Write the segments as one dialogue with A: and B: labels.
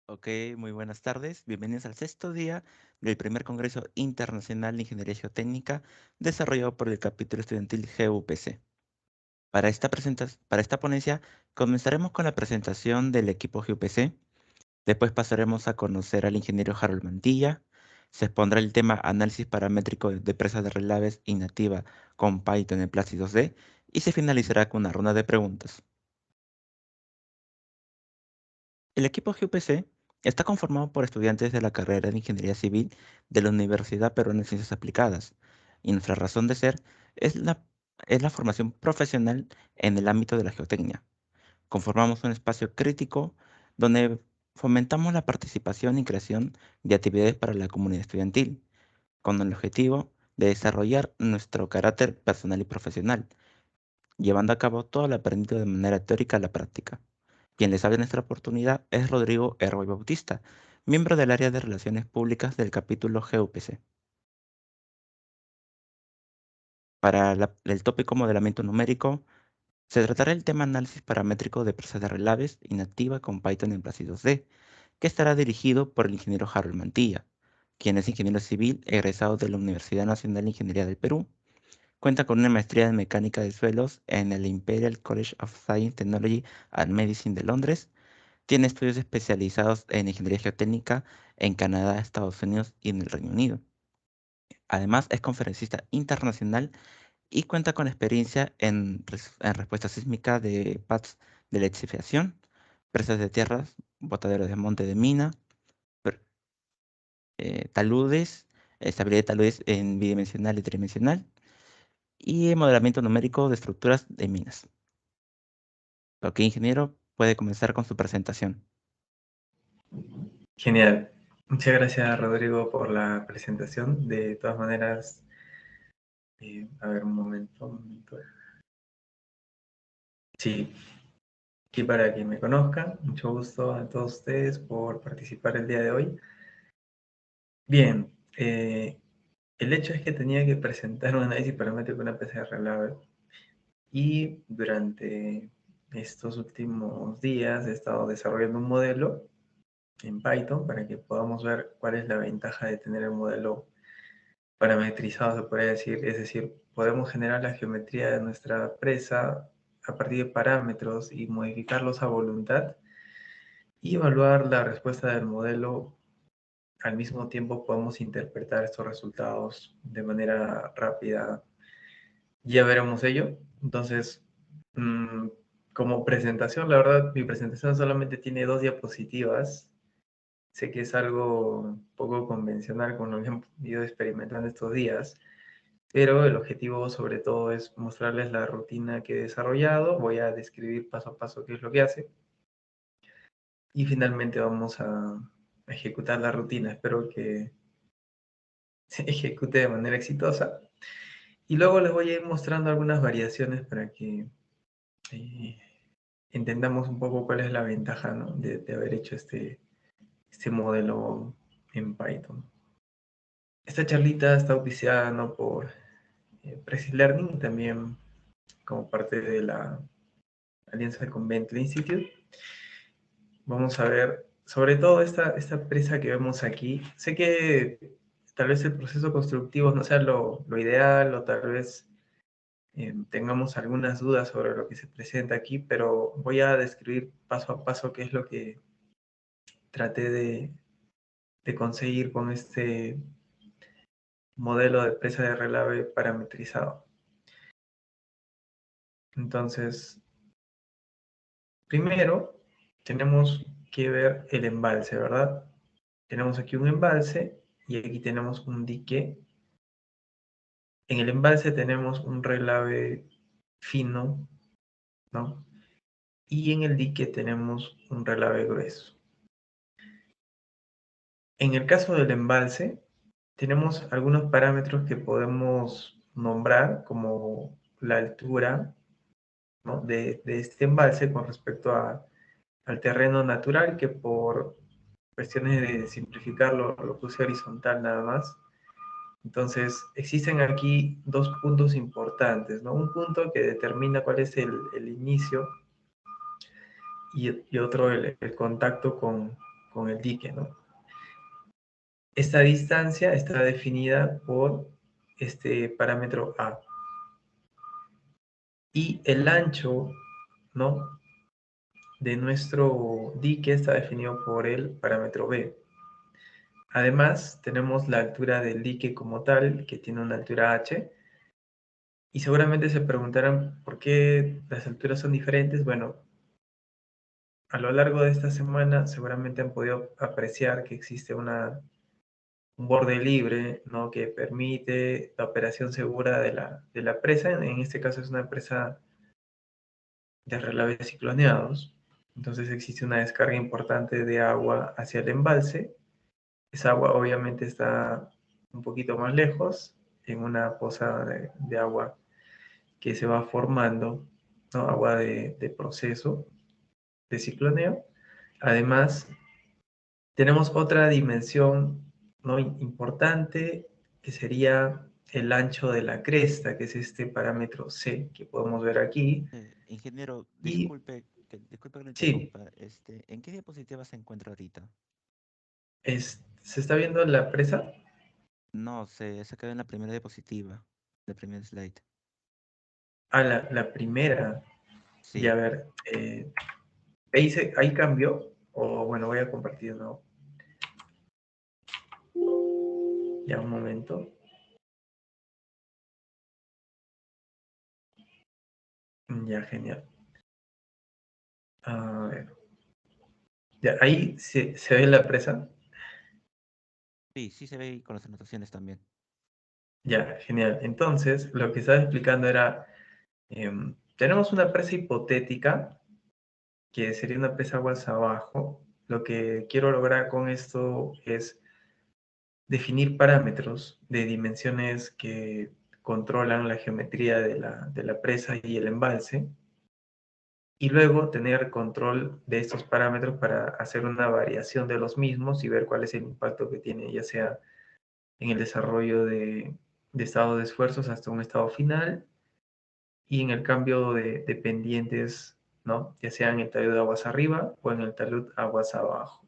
A: Ok, muy buenas tardes. Bienvenidos al sexto día del primer Congreso Internacional de Ingeniería Geotécnica desarrollado por el capítulo estudiantil GUPC. Para esta ponencia comenzaremos con la presentación del equipo GUPC, después pasaremos a conocer al ingeniero Harold Mantilla, se expondrá el tema análisis paramétrico de presas de relaves inactiva con Python en Plastix 2D y se finalizará con una ronda de preguntas. El equipo GUPC está conformado por estudiantes de la carrera de Ingeniería Civil de la Universidad Peruana de Ciencias Aplicadas, y nuestra razón de ser es la formación profesional en el ámbito de la geotecnia. Conformamos un espacio crítico donde fomentamos la participación y creación de actividades para la comunidad estudiantil, con el objetivo de desarrollar nuestro carácter personal y profesional, llevando a cabo todo lo aprendido de manera teórica a la práctica. Quien les habla en esta oportunidad es Rodrigo Herboy Bautista, miembro del área de Relaciones Públicas del capítulo GUPC. Para el tópico modelamiento numérico, se tratará el tema análisis paramétrico de presas de relaves inactiva con Python en Plastix 2D, que estará dirigido por el ingeniero Harold Mantilla, quien es ingeniero civil egresado de la Universidad Nacional de Ingeniería del Perú. Cuenta con una maestría en mecánica de suelos en el Imperial College of Science, Technology and Medicine de Londres. Tiene estudios especializados en ingeniería geotécnica en Canadá, Estados Unidos y en el Reino Unido. Además, es conferencista internacional y cuenta con experiencia en respuesta sísmica de pads de lechificación, presas de tierras, botaderos de monte de mina, per- taludes, estabilidad de taludes en bidimensional y tridimensional, y modelamiento numérico de estructuras de minas. Ok, ingeniero, puede comenzar con su presentación.
B: Genial. Muchas gracias, Rodrigo, por la presentación. De todas maneras, a ver, un momento. Sí, aquí para quien me conozca, mucho gusto a todos ustedes por participar el día de hoy. Bien, el hecho es que tenía que presentar un análisis paramétrico de una PCR Lab y durante estos últimos días he estado desarrollando un modelo en Python para que podamos ver cuál es la ventaja de tener el modelo parametrizado, se podría decir. Es decir, podemos generar la geometría de nuestra presa a partir de parámetros y modificarlos a voluntad y evaluar la respuesta del modelo. Al mismo tiempo podemos interpretar estos resultados de manera rápida. Ya veremos ello. Entonces, mm, como presentación, la verdad, mi presentación solamente tiene 2 diapositivas. Sé que es algo poco convencional con lo que hemos ido experimentando estos días, pero el objetivo sobre todo es mostrarles la rutina que he desarrollado. Voy a describir paso a paso qué es lo que hace y finalmente vamos a ejecutar la rutina. Espero que se ejecute de manera exitosa y luego les voy a ir mostrando algunas variaciones para que eh, entendamos un poco cuál es la ventaja, ¿no?, de haber hecho este modelo en Python. Esta charlita está auspiciada, ¿no?, por Prezi Learning, también como parte de la alianza con Bentley Institute. Vamos a ver, sobre todo esta presa que vemos aquí. Sé que tal vez el proceso constructivo no sea lo ideal, o tal vez tengamos algunas dudas sobre lo que se presenta aquí, pero voy a describir paso a paso qué es lo que traté de conseguir con este modelo de presa de relave parametrizado. Entonces, primero tenemos que ver el embalse, ¿verdad? Tenemos aquí un embalse y aquí tenemos un dique. En el embalse tenemos un relave fino, ¿no? Y en el dique tenemos un relave grueso. En el caso del embalse, tenemos algunos parámetros que podemos nombrar, como la altura, ¿no?, de este embalse con respecto al terreno natural, que por cuestiones de simplificarlo lo puse horizontal nada más. Entonces, existen aquí dos puntos importantes, ¿no? Un punto que determina cuál es el inicio y otro el contacto con con el dique, ¿no? Esta distancia está definida por este parámetro A. Y el ancho, ¿no?, de nuestro dique está definido por el parámetro B. Además, tenemos la altura del dique como tal, que tiene una altura h. Y seguramente se preguntarán por qué las alturas son diferentes. Bueno, a lo largo de esta semana seguramente han podido apreciar que existe un borde libre, ¿no?, que permite la operación segura de la presa. En este caso es una presa de relaves cicloneados. Entonces existe una descarga importante de agua hacia el embalse. Esa agua obviamente está un poquito más lejos, en una poza de agua que se va formando, ¿no?, agua de proceso de cicloneo. Además, tenemos otra dimensión, ¿no?, importante, que sería el ancho de la cresta, que es este parámetro C, que podemos ver aquí.
A: Ingeniero,
B: Y
A: disculpe que lo
B: sí,
A: interrumpa. ¿En qué diapositiva se encuentra ahorita?
B: se está viendo la presa.
A: No, se quedó en la primera diapositiva, la primera slide.
B: Ah, la primera. Ya, a
A: Sí,
B: ver, ahí cambió, o bueno, voy a compartir de nuevo. Ya, un momento. Ya, genial. A ver. Ya, ahí se ve la presa.
A: sí, sí se ve ahí con las anotaciones también.
B: Ya, genial. Entonces, lo que estaba explicando era, tenemos una presa hipotética, que sería una presa aguas abajo. Lo que quiero lograr con esto es definir parámetros de dimensiones que controlan la geometría de la presa y el embalse, y luego tener control de estos parámetros para hacer una variación de los mismos y ver cuál es el impacto que tiene, ya sea en el desarrollo de estado de esfuerzos hasta un estado final, y en el cambio de pendientes, ¿no?, ya sea en el talud de aguas arriba o en el talud aguas abajo.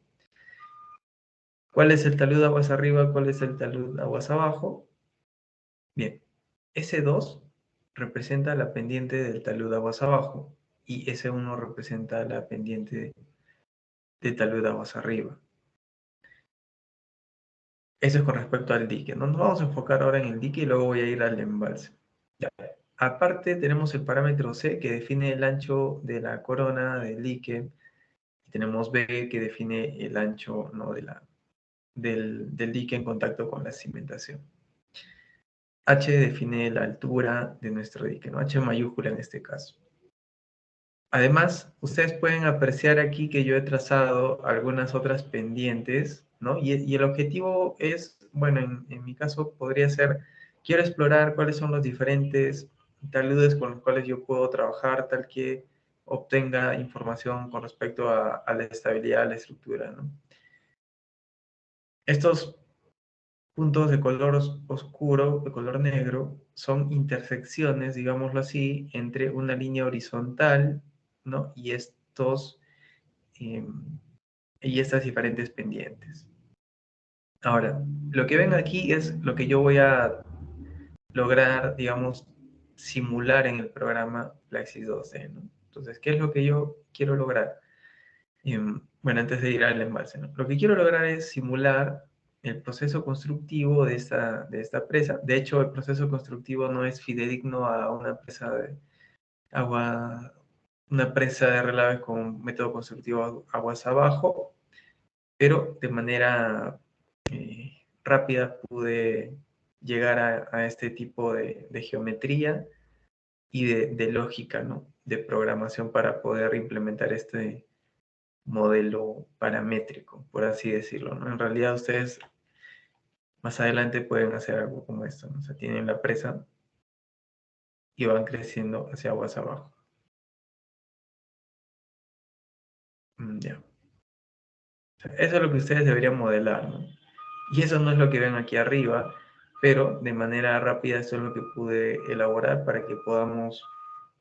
B: ¿Cuál es el talud aguas arriba? ¿Cuál es el talud aguas abajo? Bien, S2 representa la pendiente del talud aguas abajo y S1 representa la pendiente de talud aguas arriba. Eso es con respecto al dique. No nos vamos a enfocar ahora en el dique y luego voy a ir al embalse. Ya. Aparte tenemos el parámetro C, que define el ancho de la corona del dique. Y tenemos B, que define el ancho, ¿no?, del dique en contacto con la cimentación. H define la altura de nuestro dique, ¿no?, H mayúscula en este caso. Además, ustedes pueden apreciar aquí que yo he trazado algunas otras pendientes, ¿no? Y el objetivo es, bueno, en mi caso podría ser, quiero explorar cuáles son los diferentes taludes con los cuales yo puedo trabajar, tal que obtenga información con respecto a la estabilidad de la estructura, ¿no? Estos puntos de color oscuro, de color negro, son intersecciones, digámoslo así, entre una línea horizontal, ¿no?, eh, y estas diferentes pendientes. Ahora, lo que ven aquí es lo que yo voy a lograr, digamos, simular en el programa Plaxis 2D, ¿no? Entonces, ¿qué es lo que yo quiero lograr? Bueno, antes de ir al embalse, ¿no? Lo que quiero lograr es simular el proceso constructivo de esta presa. De hecho, el proceso constructivo no es fidedigno a una presa de agua, una presa de relaves con método constructivo aguas abajo, pero de manera rápida pude llegar a este tipo de geometría y de lógica, ¿no?, de programación para poder implementar este modelo paramétrico, por así decirlo, ¿no? En realidad ustedes más adelante pueden hacer algo como esto, ¿no? O sea, tienen la presa y van creciendo hacia aguas abajo. Ya. O sea, eso es lo que ustedes deberían modelar, ¿no? Y eso no es lo que ven aquí arriba, pero de manera rápida esto es lo que pude elaborar para que podamos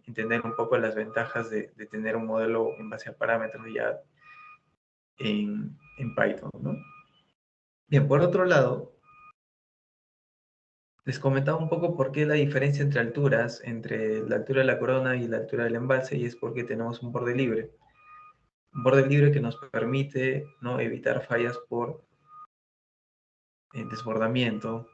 B: entender un poco las ventajas de tener un modelo en base a parámetros ya en Python, ¿no? Bien, por otro lado, les comentaba un poco por qué la diferencia entre alturas, entre la altura de la corona y la altura del embalse, y es porque tenemos un borde libre. Un borde libre que nos permite, ¿no?, evitar fallas por desbordamiento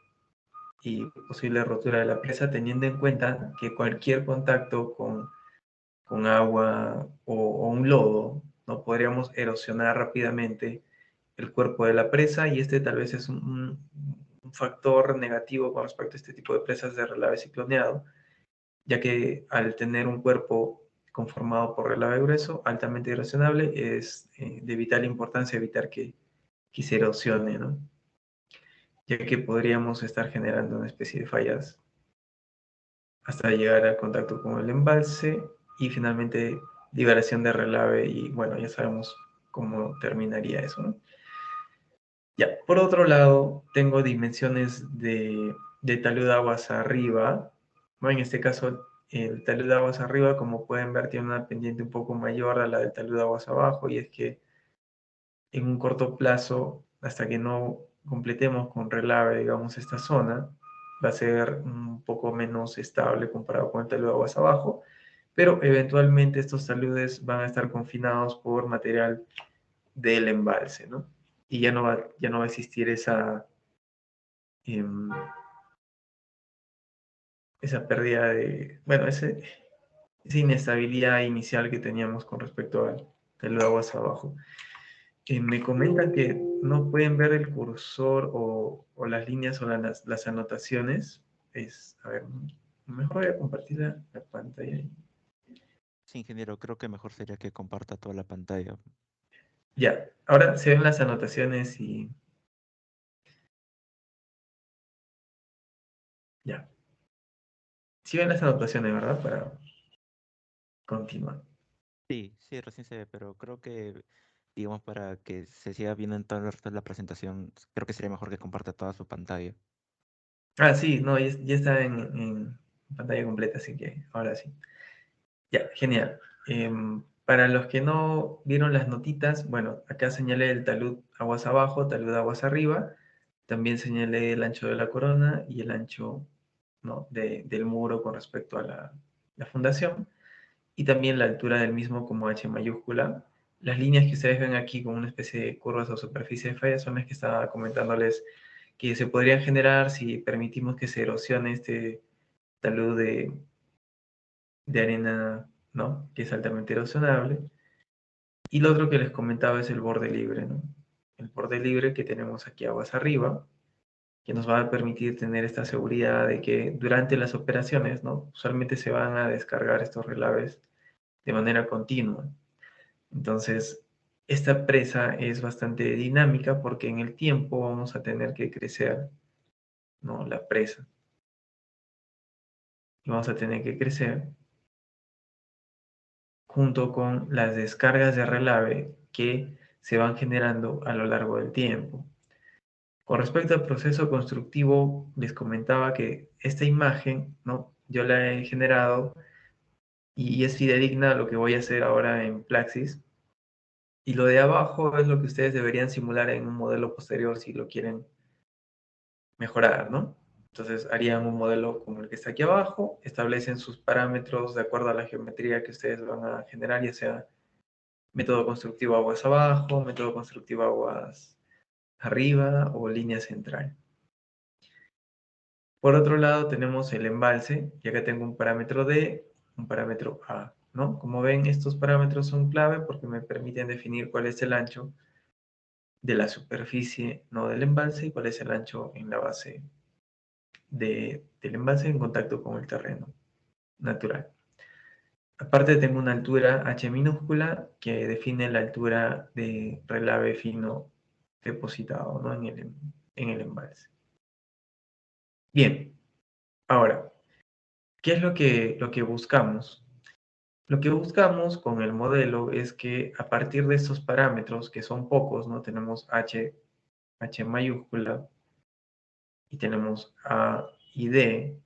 B: y posible rotura de la presa, teniendo en cuenta que cualquier contacto con agua o un lodo, ¿no?, podríamos erosionar rápidamente el cuerpo de la presa, y este tal vez es un factor negativo con respecto a este tipo de presas de relave cicloneado, ya que al tener un cuerpo conformado por relave grueso, altamente erosionable, es de vital importancia evitar que se erosione, ¿no?, ya que podríamos estar generando una especie de fallas hasta llegar al contacto con el embalse y finalmente liberación de relave, y bueno, ya sabemos cómo terminaría eso, ¿no? Ya, por otro lado, tengo dimensiones de talud de aguas arriba. Bueno, en este caso, el talud de aguas arriba, como pueden ver, tiene una pendiente un poco mayor a la del talud de aguas abajo, y es que en un corto plazo, hasta que no completemos con relave, digamos, esta zona, va a ser un poco menos estable comparado con el talud de aguas abajo, pero eventualmente estos taludes van a estar confinados por material del embalse, ¿no? Y ya no va a existir em, esa pérdida de, bueno, esa inestabilidad inicial que teníamos con respecto al talud de aguas abajo. Me comentan que no pueden ver el cursor o las líneas o las anotaciones. A ver, mejor voy a compartir la pantalla.
A: Sí, ingeniero, creo que mejor sería que comparta toda la pantalla.
B: Ya, ahora se ven las anotaciones y ya. Sí ven las anotaciones, ¿verdad? Para continuar.
A: Sí, sí, recién se ve, pero creo que, digamos, para que se siga viendo en todo el resto de la presentación, creo que sería mejor que comparta toda su pantalla.
B: Ah, sí, no, ya está en pantalla completa, así que ahora sí. Ya, genial. Para los que no vieron las notitas, bueno, acá señalé el talud aguas abajo, talud aguas arriba. También señalé el ancho de la corona y el ancho, ¿no?, del muro con respecto a la fundación. Y también la altura del mismo como H mayúscula. Las líneas que ustedes ven aquí con una especie de curvas o superficie de falla son las que estaba comentándoles que se podrían generar si permitimos que se erosione este talud de arena, ¿no?, que es altamente erosionable. Y lo otro que les comentaba es el borde libre, ¿no? El borde libre que tenemos aquí aguas arriba, que nos va a permitir tener esta seguridad de que durante las operaciones, ¿no?, usualmente se van a descargar estos relaves de manera continua. Entonces, esta presa es bastante dinámica porque en el tiempo vamos a tener que crecer, ¿no?, la presa. Y vamos a tener que crecer junto con las descargas de relave que se van generando a lo largo del tiempo. Con respecto al proceso constructivo, les comentaba que esta imagen, ¿no?, yo la he generado y es fidedigna a lo que voy a hacer ahora en Plaxis. Y lo de abajo es lo que ustedes deberían simular en un modelo posterior si lo quieren mejorar, ¿no? Entonces harían un modelo como el que está aquí abajo, establecen sus parámetros de acuerdo a la geometría que ustedes van a generar, ya sea método constructivo aguas abajo, método constructivo aguas arriba o línea central. Por otro lado tenemos el embalse, y acá tengo un parámetro D, un parámetro A, ¿no? Como ven, estos parámetros son clave porque me permiten definir cuál es el ancho de la superficie, no del embalse, y cuál es el ancho en la base del embalse en contacto con el terreno natural. Aparte tengo una altura h minúscula que define la altura de relave fino depositado, ¿no?, en el embalse. Bien, ahora, ¿qué es lo que buscamos? Lo que buscamos con el modelo es que a partir de estos parámetros, que son pocos, ¿no? Tenemos H mayúscula, y tenemos A y D,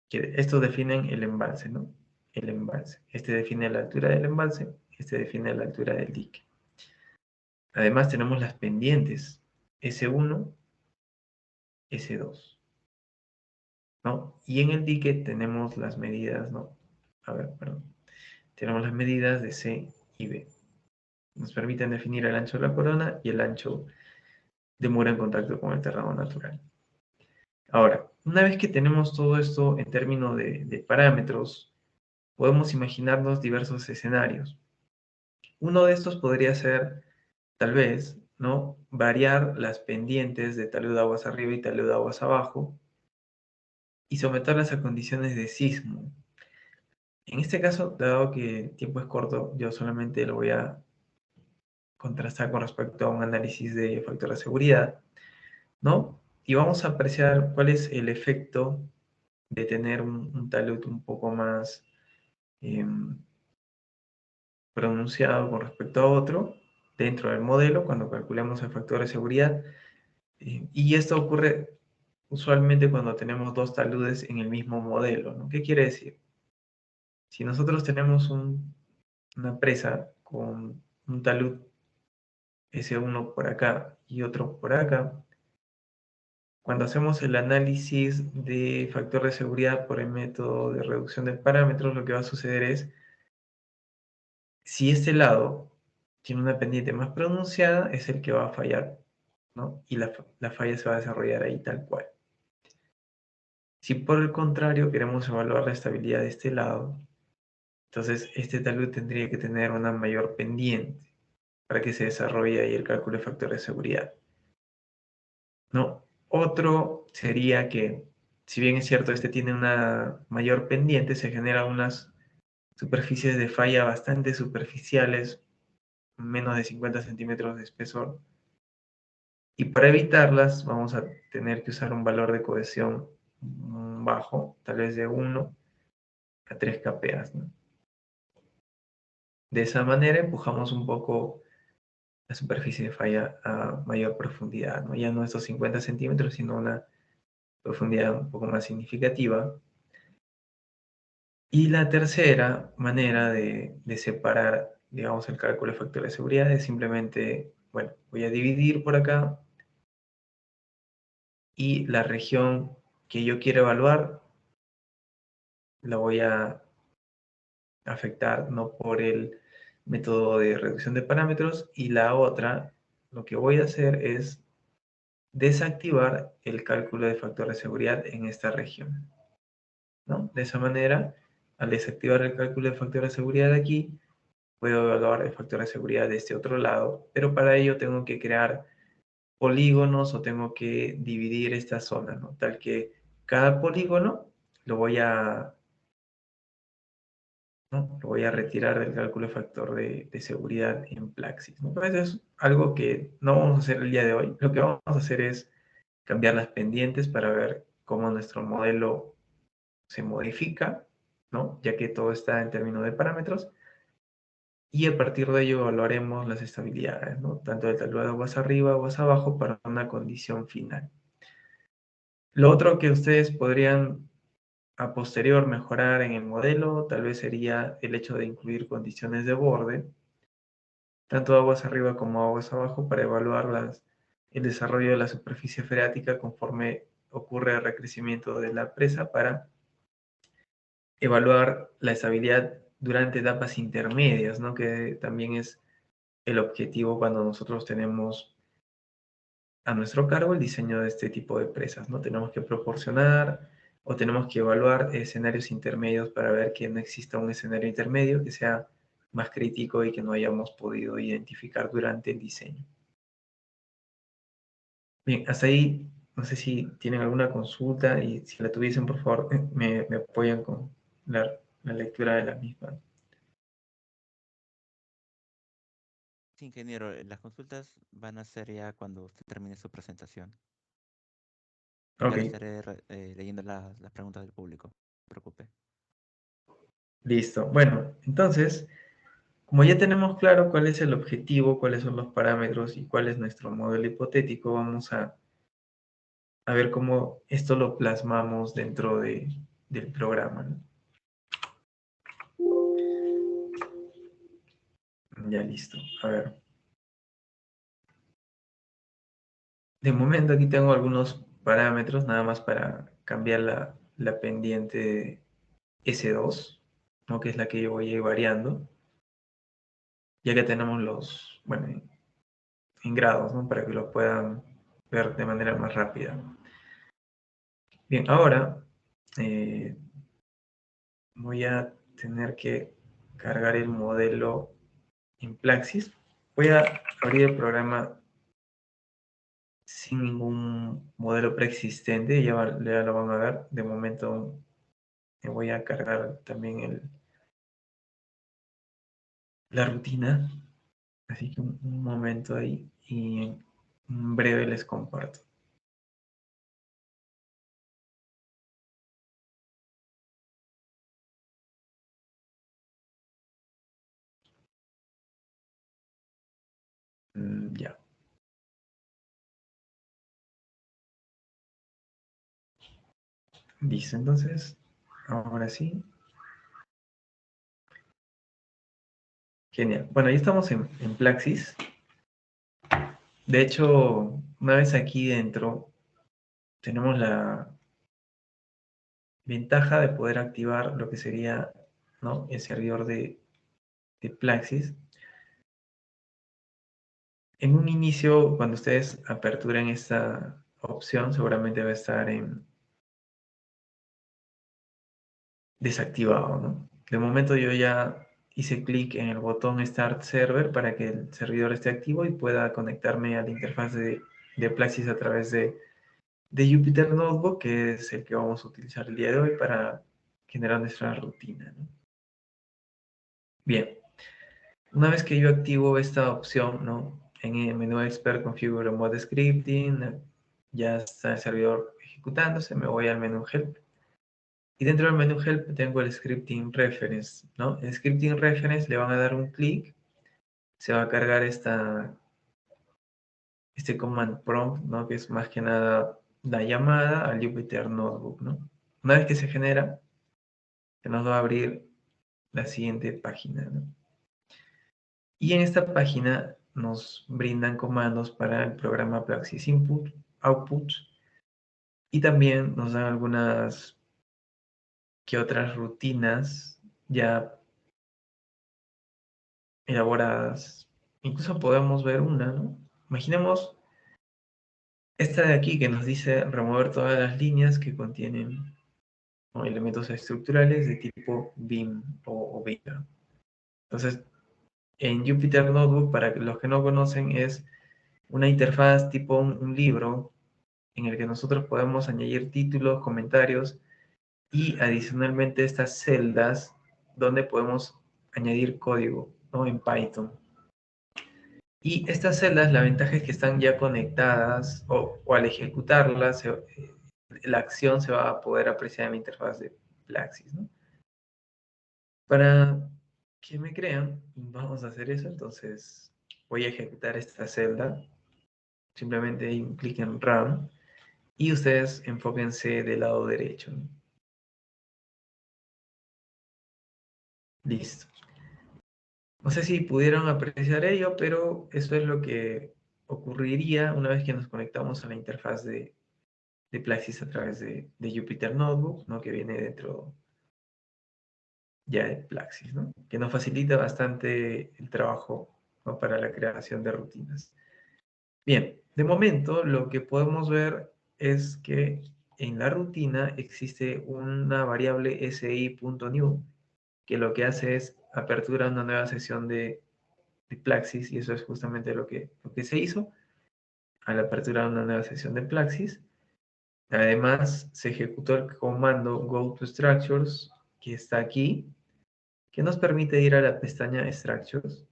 B: que estos definen el embalse, ¿no? El embalse. Este define la altura del embalse, este define la altura del dique. Además tenemos las pendientes S1, S2, ¿no? Y en el dique tenemos las medidas, ¿no? A ver, perdón. Tenemos las medidas de C y B. Nos permiten definir el ancho de la corona y el ancho de muro en contacto con el terreno natural. Ahora, una vez que tenemos todo esto en términos de parámetros, podemos imaginarnos diversos escenarios. Uno de estos podría ser, tal vez, ¿no? Variar las pendientes de talud de aguas arriba y talud de aguas abajo y someterlas a condiciones de sismo. En este caso, dado que el tiempo es corto, yo solamente lo voy a contrastar con respecto a un análisis de factor de seguridad, ¿no? Y vamos a apreciar cuál es el efecto de tener un talud un poco más pronunciado con respecto a otro dentro del modelo cuando calculamos el factor de seguridad. Y esto ocurre usualmente cuando tenemos dos taludes en el mismo modelo, ¿no? ¿Qué quiere decir? Si nosotros tenemos una presa con un talud S1 por acá y otro por acá, cuando hacemos el análisis de factor de seguridad por el método de reducción de parámetros, lo que va a suceder es, si este lado tiene una pendiente más pronunciada, es el que va a fallar, ¿no? Y la falla se va a desarrollar ahí tal cual. Si por el contrario queremos evaluar la estabilidad de este lado, entonces este talud tendría que tener una mayor pendiente para que se desarrolle ahí el cálculo de factor de seguridad, ¿no? Otro sería que, si bien es cierto, este tiene una mayor pendiente, se generan unas superficies de falla bastante superficiales, menos de 50 centímetros de espesor, y para evitarlas vamos a tener que usar un valor de cohesión bajo, tal vez de 1 a 3 kPa, ¿no? De esa manera empujamos un poco la superficie de falla a mayor profundidad, ¿no? Ya no estos 50 centímetros, sino una profundidad un poco más significativa. Y la tercera manera de separar, digamos, el cálculo de factor de seguridad es simplemente, bueno, voy a dividir por acá y la región que yo quiero evaluar la voy a afectar no por el método de reducción de parámetros y la otra, lo que voy a hacer es desactivar el cálculo de factor de seguridad en esta región, ¿no? De esa manera, al desactivar el cálculo de factor de seguridad aquí, puedo evaluar el factor de seguridad de este otro lado, pero para ello tengo que crear polígonos o tengo que dividir esta zona, ¿no? Tal que cada polígono lo voy a, ¿no? Lo voy a retirar del cálculo de factor de seguridad en Plaxis, ¿no? Entonces es algo que no vamos a hacer el día de hoy. Lo que vamos a hacer es cambiar las pendientes para ver cómo nuestro modelo se modifica, ¿no? Ya que todo está en términos de parámetros. Y a partir de ello evaluaremos las estabilidades, ¿no? Tanto del talud de aguas arriba, aguas abajo, para una condición final. Lo otro que ustedes podrían a posterior mejorar en el modelo, tal vez sería el hecho de incluir condiciones de borde, tanto aguas arriba como aguas abajo, para evaluar el desarrollo de la superficie freática conforme ocurre el recrecimiento de la presa, para evaluar la estabilidad durante etapas intermedias, ¿no? Que también es el objetivo cuando nosotros tenemos a nuestro cargo el diseño de este tipo de presas, ¿no? Tenemos que proporcionar o tenemos que evaluar escenarios intermedios para ver que no exista un escenario intermedio que sea más crítico y que no hayamos podido identificar durante el diseño. Bien, hasta ahí, no sé si tienen alguna consulta, y si la tuviesen, por favor, me apoyan con la lectura de la misma.
A: Sí, ingeniero, las consultas van a ser ya cuando usted termine su presentación.
B: Ok,
A: Ya le estaré leyendo las preguntas del público. No se preocupe.
B: listo. Bueno, entonces, como ya tenemos claro cuál es el objetivo, cuáles son los parámetros y cuál es nuestro modelo hipotético, vamos a ver cómo esto lo plasmamos dentro del programa, ¿no? Ya listo. A ver. De momento aquí tengo algunos parámetros nada más para cambiar la pendiente S2, ¿no? Que es la que yo voy a ir variando, ya que tenemos los, bueno, en grados, ¿no? Para que lo puedan ver de manera más rápida. Bien, ahora voy a tener que cargar el modelo en Plaxis. Voy a abrir el programa sin ningún modelo preexistente, ya lo van a ver. De momento me voy a cargar también la rutina, así que un momento ahí y en breve les comparto. Ya. Listo, entonces, ahora sí. Genial. Bueno, ya estamos en Plaxis. De hecho, una vez aquí dentro, tenemos la ventaja de poder activar lo que sería, ¿no?, el servidor de Plaxis. En un inicio, cuando ustedes aperturen esta opción, seguramente va a estar en desactivado, ¿no? De momento yo ya hice clic en el botón Start Server para que el servidor esté activo y pueda conectarme a la interfaz de Plaxis a través de Jupyter Notebook, que es el que vamos a utilizar el día de hoy para generar nuestra rutina, ¿no? Bien, una vez que yo activo esta opción, ¿no?, en el menú Expert Configure Mode Scripting, ya está el servidor ejecutándose, me voy al menú Help. Y dentro del menú Help tengo el Scripting Reference, ¿no? En Scripting Reference le van a dar un clic, se va a cargar este command prompt, ¿no?, que es más que nada la llamada al Jupyter Notebook, ¿no? Una vez que se genera, se nos va a abrir la siguiente página, ¿no? Y en esta página nos brindan comandos para el programa Plaxis Input, Output, y también nos dan algunas que otras rutinas ya elaboradas. Incluso podemos ver una, ¿no? Imaginemos esta de aquí que nos dice remover todas las líneas que contienen, ¿no?, elementos estructurales de tipo BIM o VIA. Entonces, en Jupyter Notebook, para los que no conocen, es una interfaz tipo un libro en el que nosotros podemos añadir títulos, comentarios y adicionalmente estas celdas donde podemos añadir código, ¿no?, en Python. Y estas celdas, la ventaja es que están ya conectadas o al ejecutarlas, la acción se va a poder apreciar en la interfaz de Plaxis, ¿no? Para que me crean, vamos a hacer eso. Entonces voy a ejecutar esta celda. Simplemente hay un clic en Run y ustedes enfóquense del lado derecho, ¿no? Listo. No sé si pudieron apreciar ello, pero eso es lo que ocurriría una vez que nos conectamos a la interfaz de Plaxis a través de Jupyter Notebook, ¿no?, que viene dentro ya de Plaxis, ¿no?, que nos facilita bastante el trabajo, ¿no?, para la creación de rutinas. Bien, de momento lo que podemos ver es que en la rutina existe una variable si.new que lo que hace es apertura una nueva sesión de Plaxis, y eso es justamente lo que se hizo al aperturar una nueva sesión de Plaxis. Además, se ejecutó el comando go to structures, que está aquí, que nos permite ir a la pestaña structures.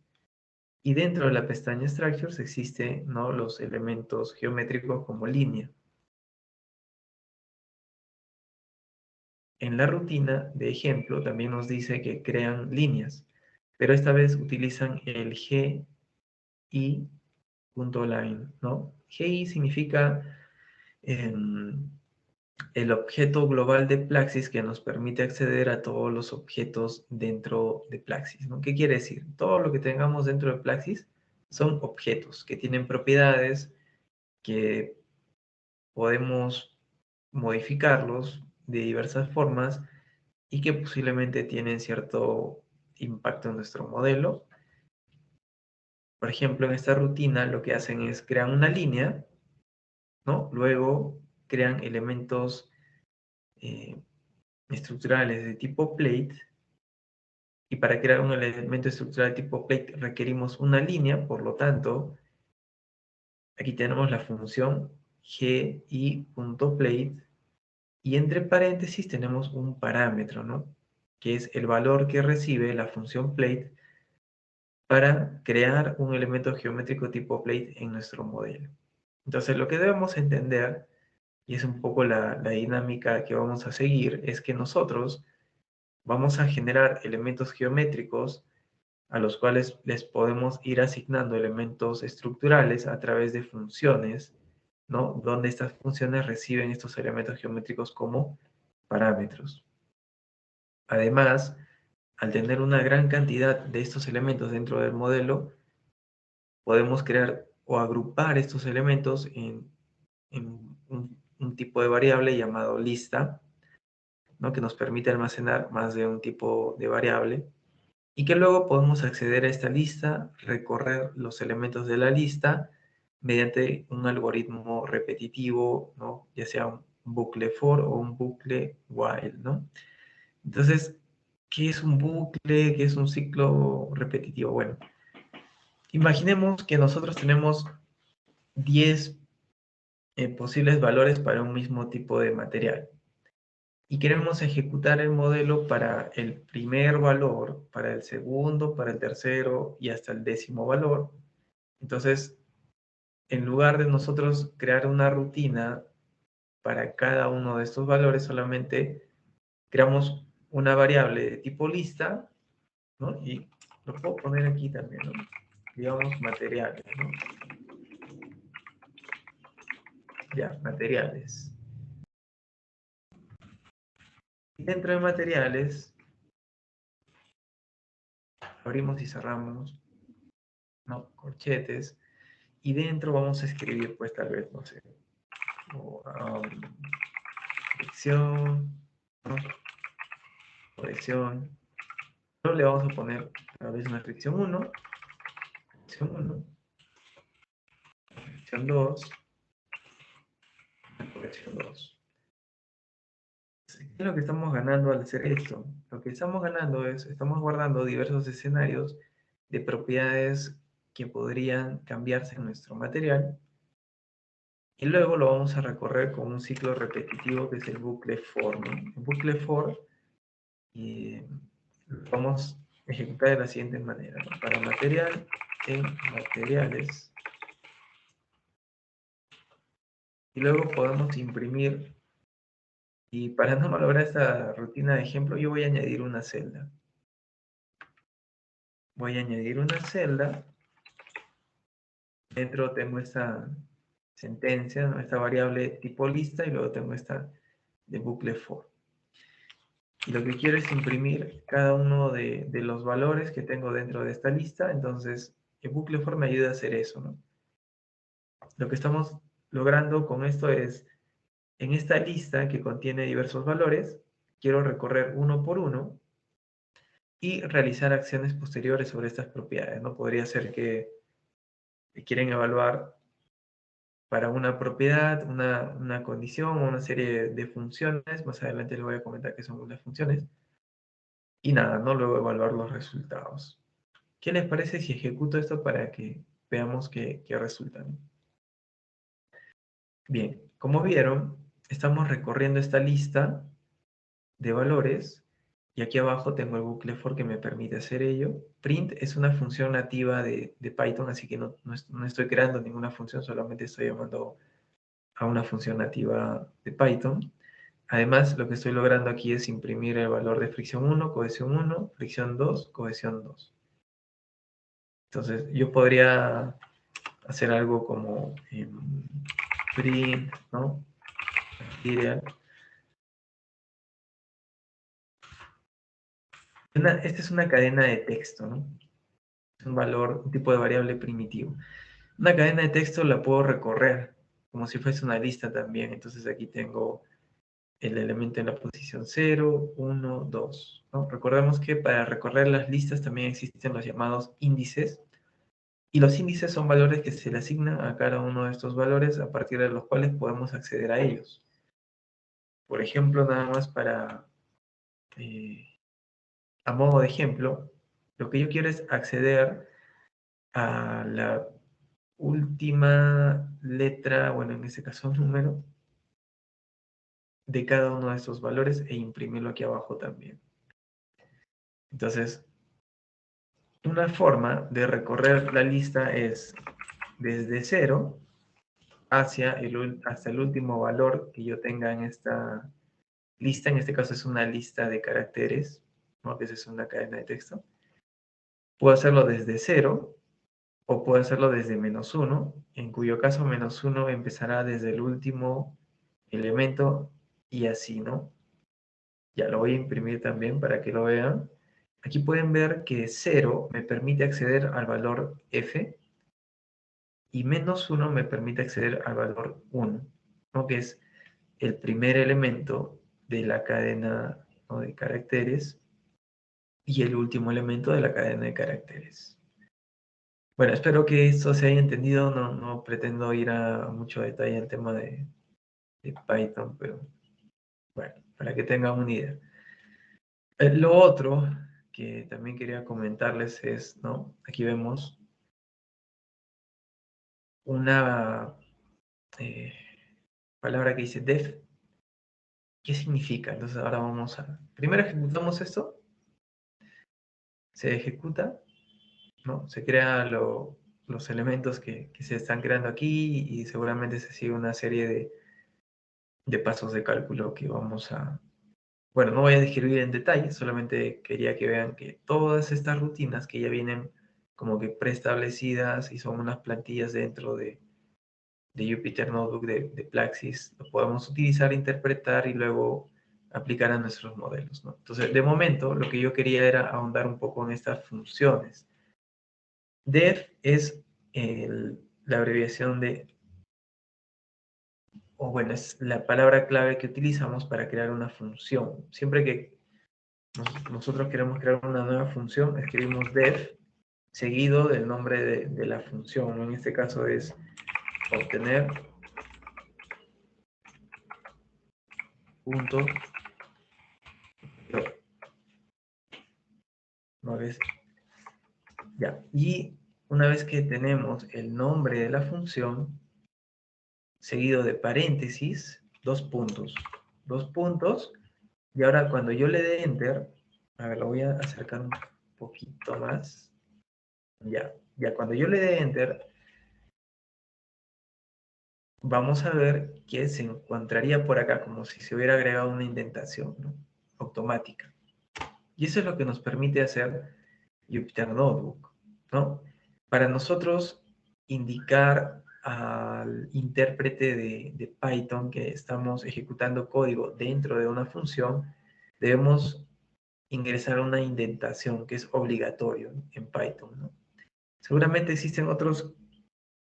B: Y dentro de la pestaña structures existen, ¿no?, los elementos geométricos como línea. En la rutina de ejemplo también nos dice que crean líneas, pero esta vez utilizan el GI.line, ¿no? GI significa el objeto global de Plaxis que nos permite acceder a todos los objetos dentro de Plaxis, ¿no? ¿Qué quiere decir? Todo lo que tengamos dentro de Plaxis son objetos que tienen propiedades, que podemos modificarlos de diversas formas y que posiblemente tienen cierto impacto en nuestro modelo. Por ejemplo, en esta rutina lo que hacen es crear una línea, ¿no? Luego crean elementos estructurales de tipo plate, y para crear un elemento estructural de tipo plate requerimos una línea, por lo tanto, aquí tenemos la función gi.plate, y entre paréntesis tenemos un parámetro, ¿no? Que es el valor que recibe la función plate para crear un elemento geométrico tipo plate en nuestro modelo. Entonces, lo que debemos entender, y es un poco la dinámica que vamos a seguir, es que nosotros vamos a generar elementos geométricos a los cuales les podemos ir asignando elementos estructurales a través de funciones, ¿no? Donde estas funciones reciben estos elementos geométricos como parámetros. Además, al tener una gran cantidad de estos elementos dentro del modelo, podemos crear o agrupar estos elementos en un tipo de variable llamado lista, ¿no? Que nos permite almacenar más de un tipo de variable, y que luego podemos acceder a esta lista, recorrer los elementos de la lista mediante un algoritmo repetitivo, ¿no? Ya sea un bucle for o un bucle while, ¿no? Entonces, ¿qué es un bucle? ¿Qué es un ciclo repetitivo? Bueno, imaginemos que nosotros tenemos 10 posibles valores para un mismo tipo de material y queremos ejecutar el modelo para el primer valor, para el segundo, para el tercero y hasta el 10º valor. Entonces, en lugar de nosotros crear una rutina para cada uno de estos valores, solamente creamos una variable de tipo lista, ¿no? Y lo puedo poner aquí también, ¿no? Digamos materiales, ¿no? Ya, materiales. Y dentro de materiales, abrimos y cerramos, ¿no? Corchetes. Y dentro vamos a escribir, pues tal vez, no sé, fricción, ¿no? Corrección. Luego le vamos a poner tal vez una fricción 1, fricción 1, fricción 2, corrección 2. ¿Qué es lo que estamos ganando al hacer esto? Lo que estamos ganando es, estamos guardando diversos escenarios de propiedades que podrían cambiarse en nuestro material, y luego lo vamos a recorrer con un ciclo repetitivo que es el bucle for, ¿no? El bucle for vamos a ejecutar de la siguiente manera, ¿no? Para material, en materiales, y luego podemos imprimir, y para no malograr esta rutina de ejemplo, yo voy a añadir una celda. Voy a añadir una celda. Dentro tengo esta sentencia, ¿no? Esta variable tipo lista, y luego tengo esta de bucle for. Y lo que quiero es imprimir cada uno de los valores que tengo dentro de esta lista. Entonces, el bucle for me ayuda a hacer eso, ¿no? Lo que estamos logrando con esto es, en esta lista que contiene diversos valores, quiero recorrer uno por uno y realizar acciones posteriores sobre estas propiedades, ¿no? Podría ser que quieren evaluar para una propiedad, una condición o una serie de funciones. Más adelante les voy a comentar qué son las funciones. Y nada, ¿no? Luego evaluar los resultados. ¿Qué les parece si ejecuto esto para que veamos qué resulta, ¿no? Bien, como vieron, estamos recorriendo esta lista de valores, y aquí abajo tengo el bucle for que me permite hacer ello. Print es una función nativa de Python, así que no estoy creando ninguna función, solamente estoy llamando a una función nativa de Python. Además, lo que estoy logrando aquí es imprimir el valor de fricción 1, cohesión 1, fricción 2, cohesión 2. Entonces, yo podría hacer algo como print, ¿no? Material. Esta es una cadena de texto, ¿no? Es un valor, un tipo de variable primitivo. Una cadena de texto la puedo recorrer. como si fuese una lista también. Entonces aquí tengo el elemento en la posición 0, 1, 2. ¿No? Recordemos que para recorrer las listas también existen los llamados índices. Y los índices son valores que se le asignan a cada uno de estos valores a partir de los cuales podemos acceder a ellos. Por ejemplo, nada más a modo de ejemplo, lo que yo quiero es acceder a la última letra, bueno, en este caso número, de cada uno de estos valores e imprimirlo aquí abajo también. Entonces, una forma de recorrer la lista es desde 0 hasta el último valor que yo tenga en esta lista. En este caso es una lista de caracteres, ¿no? Que es una cadena de texto. Puedo hacerlo desde 0 o puedo hacerlo desde -1, en cuyo caso -1 empezará desde el último elemento y así, ¿no? Ya lo voy a imprimir también para que lo vean. Aquí pueden ver que 0 me permite acceder al valor f y -1 me permite acceder al valor 1, ¿no? Que es el primer elemento de la cadena, ¿no?, de caracteres y el último elemento de la cadena de caracteres. Bueno, espero que esto se haya entendido. No pretendo ir a mucho detalle en el tema de Python, pero bueno, para que tengan una idea. Lo otro que también quería comentarles es, ¿no? Aquí vemos una palabra que dice def. ¿Qué significa? Entonces ahora vamos a... Primero ejecutamos esto. Se ejecuta, ¿no? Se crean los elementos que se están creando aquí y seguramente se sigue una serie de pasos de cálculo que vamos a... Bueno, no voy a describir en detalle, solamente quería que vean que todas estas rutinas que ya vienen como que preestablecidas y son unas plantillas dentro de Jupyter Notebook, de Plaxis, lo podemos utilizar, interpretar y luego aplicar a nuestros modelos, ¿no? Entonces, de momento, lo que yo quería era ahondar un poco en estas funciones. Def es la abreviación de, o bueno, es la palabra clave que utilizamos para crear una función. Siempre que nosotros queremos crear una nueva función, escribimos def seguido del nombre de la función, ¿no? En este caso es obtener punto ¿no ves? Ya. Y una vez que tenemos el nombre de la función, seguido de paréntesis, dos puntos, y ahora cuando yo le dé enter, a ver, lo voy a acercar un poquito más, ya cuando yo le dé enter, vamos a ver que se encontraría por acá como si se hubiera agregado una indentación, ¿no?, automática. Y eso es lo que nos permite hacer Jupyter Notebook, ¿no? Para nosotros indicar al intérprete de Python que estamos ejecutando código dentro de una función, debemos ingresar una indentación que es obligatorio en Python, ¿no? Seguramente existen otros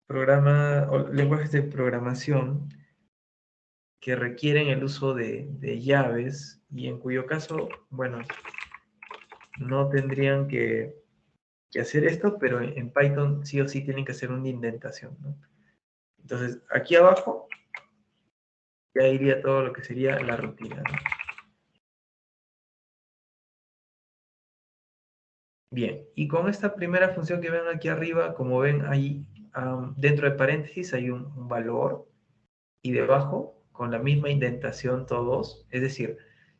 B: programas o lenguajes de programación que requieren el uso de llaves y en cuyo caso, bueno, no tendrían que hacer esto, pero en Python sí o sí tienen que hacer una indentación, ¿no? Entonces, aquí abajo ya iría todo lo que sería la rutina, ¿no? Bien, y con esta primera función que ven aquí arriba, como ven ahí, dentro de paréntesis hay un valor, y debajo, con la misma indentación todos, es decir,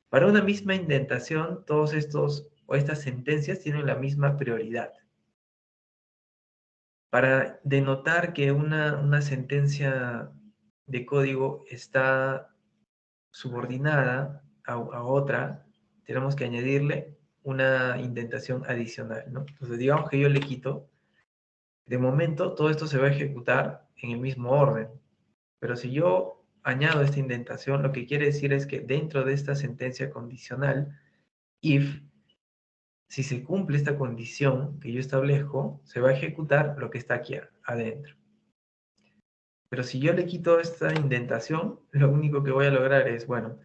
B: para una misma indentación, todos estos o estas sentencias tienen la misma prioridad. Para denotar que una sentencia de código está subordinada a otra, tenemos que añadirle una indentación adicional, ¿no? Entonces, digamos que yo le quito, de momento todo esto se va a ejecutar en el mismo orden, pero si yo añado esta indentación, lo que quiere decir es que dentro de esta sentencia condicional, if, si se cumple esta condición que yo establezco, se va a ejecutar lo que está aquí adentro. Pero si yo le quito esta indentación, lo único que voy a lograr es, bueno,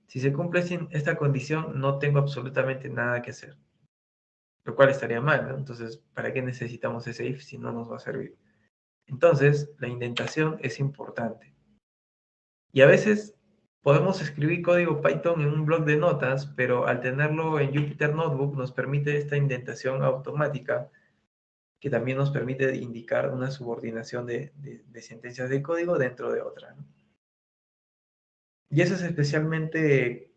B: si se cumple esta condición, no tengo absolutamente nada que hacer. Lo cual estaría mal, ¿no? Entonces, ¿para qué necesitamos ese if si no nos va a servir? Entonces, la indentación es importante. Y a veces podemos escribir código Python en un bloc de notas, pero al tenerlo en Jupyter Notebook nos permite esta indentación automática que también nos permite indicar una subordinación de sentencias de código dentro de otra, ¿no? Y eso es especialmente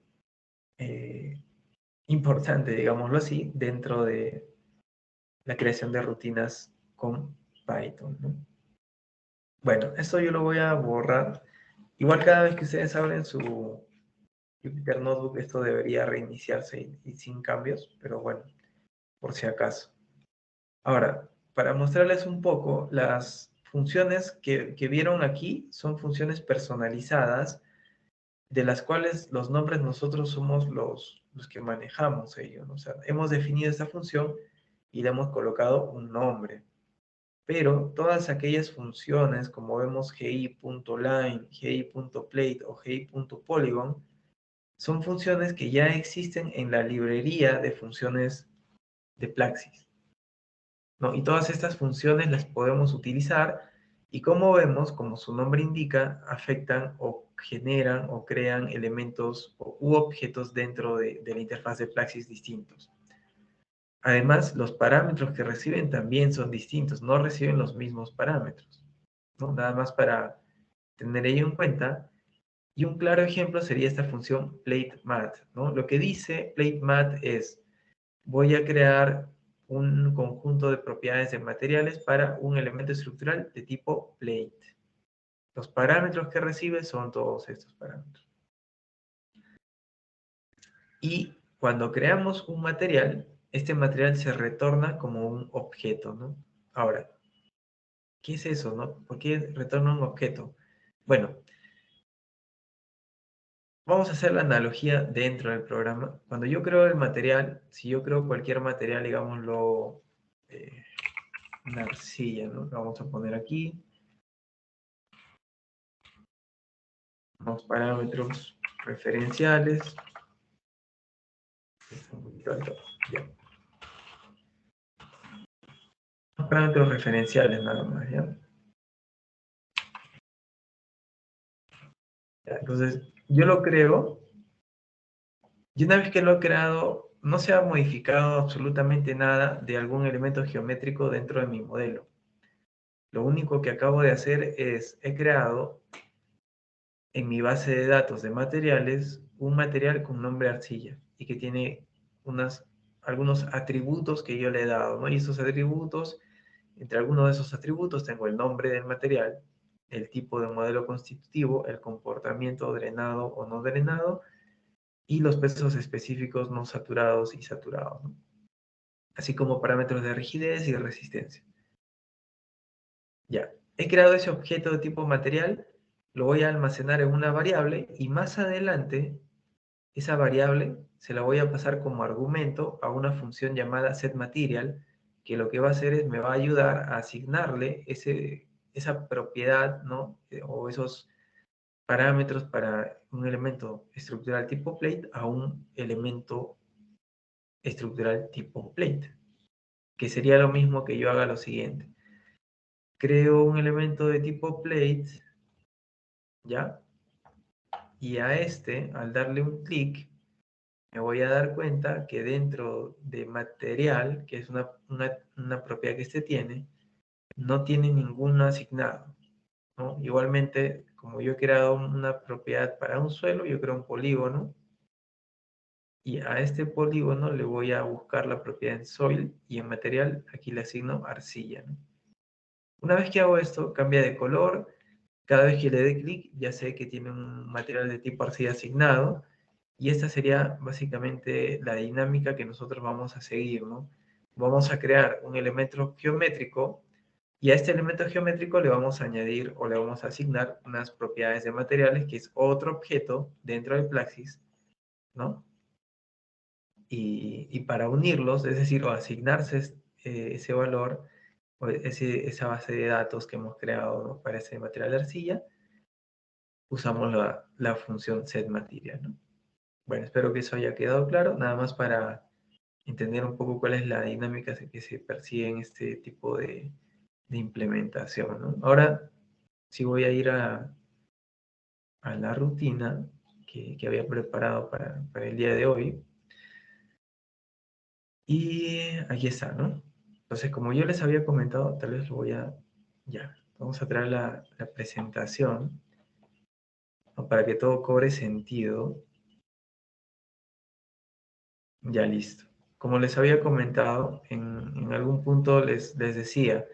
B: importante, digámoslo así, dentro de la creación de rutinas con Python, ¿no? Bueno, esto yo lo voy a borrar. Igual cada vez que ustedes abren su Jupyter Notebook, esto debería reiniciarse y sin cambios, pero bueno, por si acaso. Ahora, para mostrarles un poco, las funciones que vieron aquí son funciones personalizadas, de las cuales los nombres nosotros somos los que manejamos ellos, ¿no? O sea, hemos definido esta función y le hemos colocado un nombre. Pero todas aquellas funciones, como vemos gi.line, gi.plate o gi.polygon, son funciones que ya existen en la librería de funciones de Plaxis, ¿no? Y todas estas funciones las podemos utilizar y como vemos, como su nombre indica, afectan o generan o crean elementos u objetos dentro de la interfaz de Plaxis distintos. Además, los parámetros que reciben también son distintos, no reciben los mismos parámetros, ¿no? Nada más para tener ello en cuenta. Y un claro ejemplo sería esta función plateMat, ¿no? Lo que dice plateMat es, voy a crear un conjunto de propiedades de materiales para un elemento estructural de tipo plate. Los parámetros que recibe son todos estos parámetros. Y cuando creamos un material, este material se retorna como un objeto, ¿no? Ahora, ¿qué es eso, no? ¿Por qué retorna un objeto? Bueno, vamos a hacer la analogía dentro del programa. Cuando yo creo el material, si yo creo cualquier material, digámoslo, una arcilla, ¿no? Lo vamos a poner aquí. Los parámetros referenciales. Ya. Los parámetros referenciales nada más, ¿ya? Entonces, yo lo creo, y una vez que lo he creado, no se ha modificado absolutamente nada de algún elemento geométrico dentro de mi modelo. Lo único que acabo de hacer es, he creado en mi base de datos de materiales un material con nombre arcilla y que tiene algunos atributos que yo le he dado, ¿no? Y esos atributos, entre algunos de esos atributos tengo el nombre del material, el tipo de modelo constitutivo, el comportamiento drenado o no drenado, y los pesos específicos no saturados y saturados, ¿no? Así como parámetros de rigidez y de resistencia. Ya, he creado ese objeto de tipo material, lo voy a almacenar en una variable y más adelante esa variable se la voy a pasar como argumento a una función llamada setMaterial, que lo que va a hacer es me va a ayudar a asignarle esa propiedad, ¿no? O esos parámetros para un elemento estructural tipo plate a un elemento estructural tipo plate, que sería lo mismo que yo haga lo siguiente. Creo un elemento de tipo plate, ¿ya? Y a este, al darle un clic, me voy a dar cuenta que dentro de material, que es una propiedad que este tiene, no tiene ningún asignado, ¿no? Igualmente, como yo he creado una propiedad para un suelo, yo creo un polígono, y a este polígono le voy a buscar la propiedad en soil, y en material aquí le asigno arcilla, ¿no? Una vez que hago esto, cambia de color, cada vez que le dé clic, ya sé que tiene un material de tipo arcilla asignado, y esta sería básicamente la dinámica que nosotros vamos a seguir, ¿no? Vamos a crear un elemento geométrico y a este elemento geométrico le vamos a añadir o le vamos a asignar unas propiedades de materiales, que es otro objeto dentro de Plaxis, ¿no? Y para unirlos, es decir, o asignarse ese valor, esa base de datos que hemos creado, ¿no?, para ese material de arcilla, usamos la función setMaterial, ¿no? Bueno, espero que eso haya quedado claro, nada más para entender un poco cuál es la dinámica que se persigue en este tipo de implementación, ¿no? Ahora sí voy a ir a la rutina que había preparado para el día de hoy. Y aquí está, ¿no? Entonces, como yo les había comentado, tal vez lo voy a... Ya, vamos a traer la presentación, ¿no?, para que todo cobre sentido. Ya listo. Como les había comentado, en algún punto les decía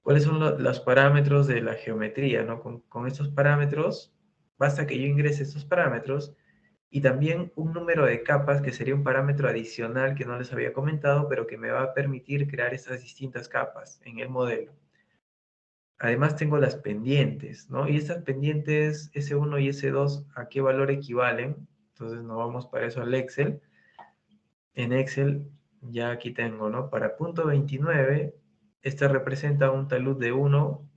B: cuáles son los parámetros de la geometría, ¿no? Con estos parámetros, basta que yo ingrese estos parámetros y también un número de capas, que sería un parámetro adicional que no les había comentado, pero que me va a permitir crear estas distintas capas en el modelo. Además tengo las pendientes, ¿no? Y estas pendientes S1 y S2, ¿a qué valor equivalen? Entonces nos vamos para eso al Excel. En Excel ya aquí tengo, ¿no? Para punto 29, este representa un talud de 1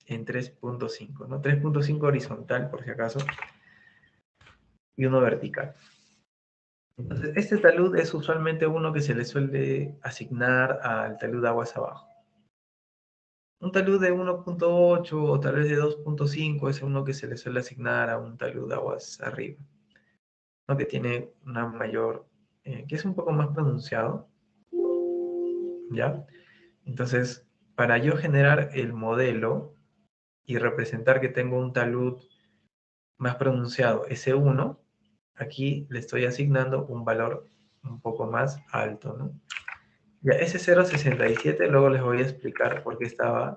B: en 3.5, ¿no? 3.5 horizontal, por si acaso, y uno vertical. Entonces, este talud es usualmente uno que se le suele asignar al talud de aguas abajo. Un talud de 1.8 o tal vez de 2.5 es uno que se le suele asignar a un talud de aguas arriba, ¿no? Que tiene una mayor, que es un poco más pronunciado, ¿ya? Entonces, para yo generar el modelo y representar que tengo un talud más pronunciado, S1, aquí le estoy asignando un valor un poco más alto, ¿no? Ya, ese 0.67, luego les voy a explicar por qué estaba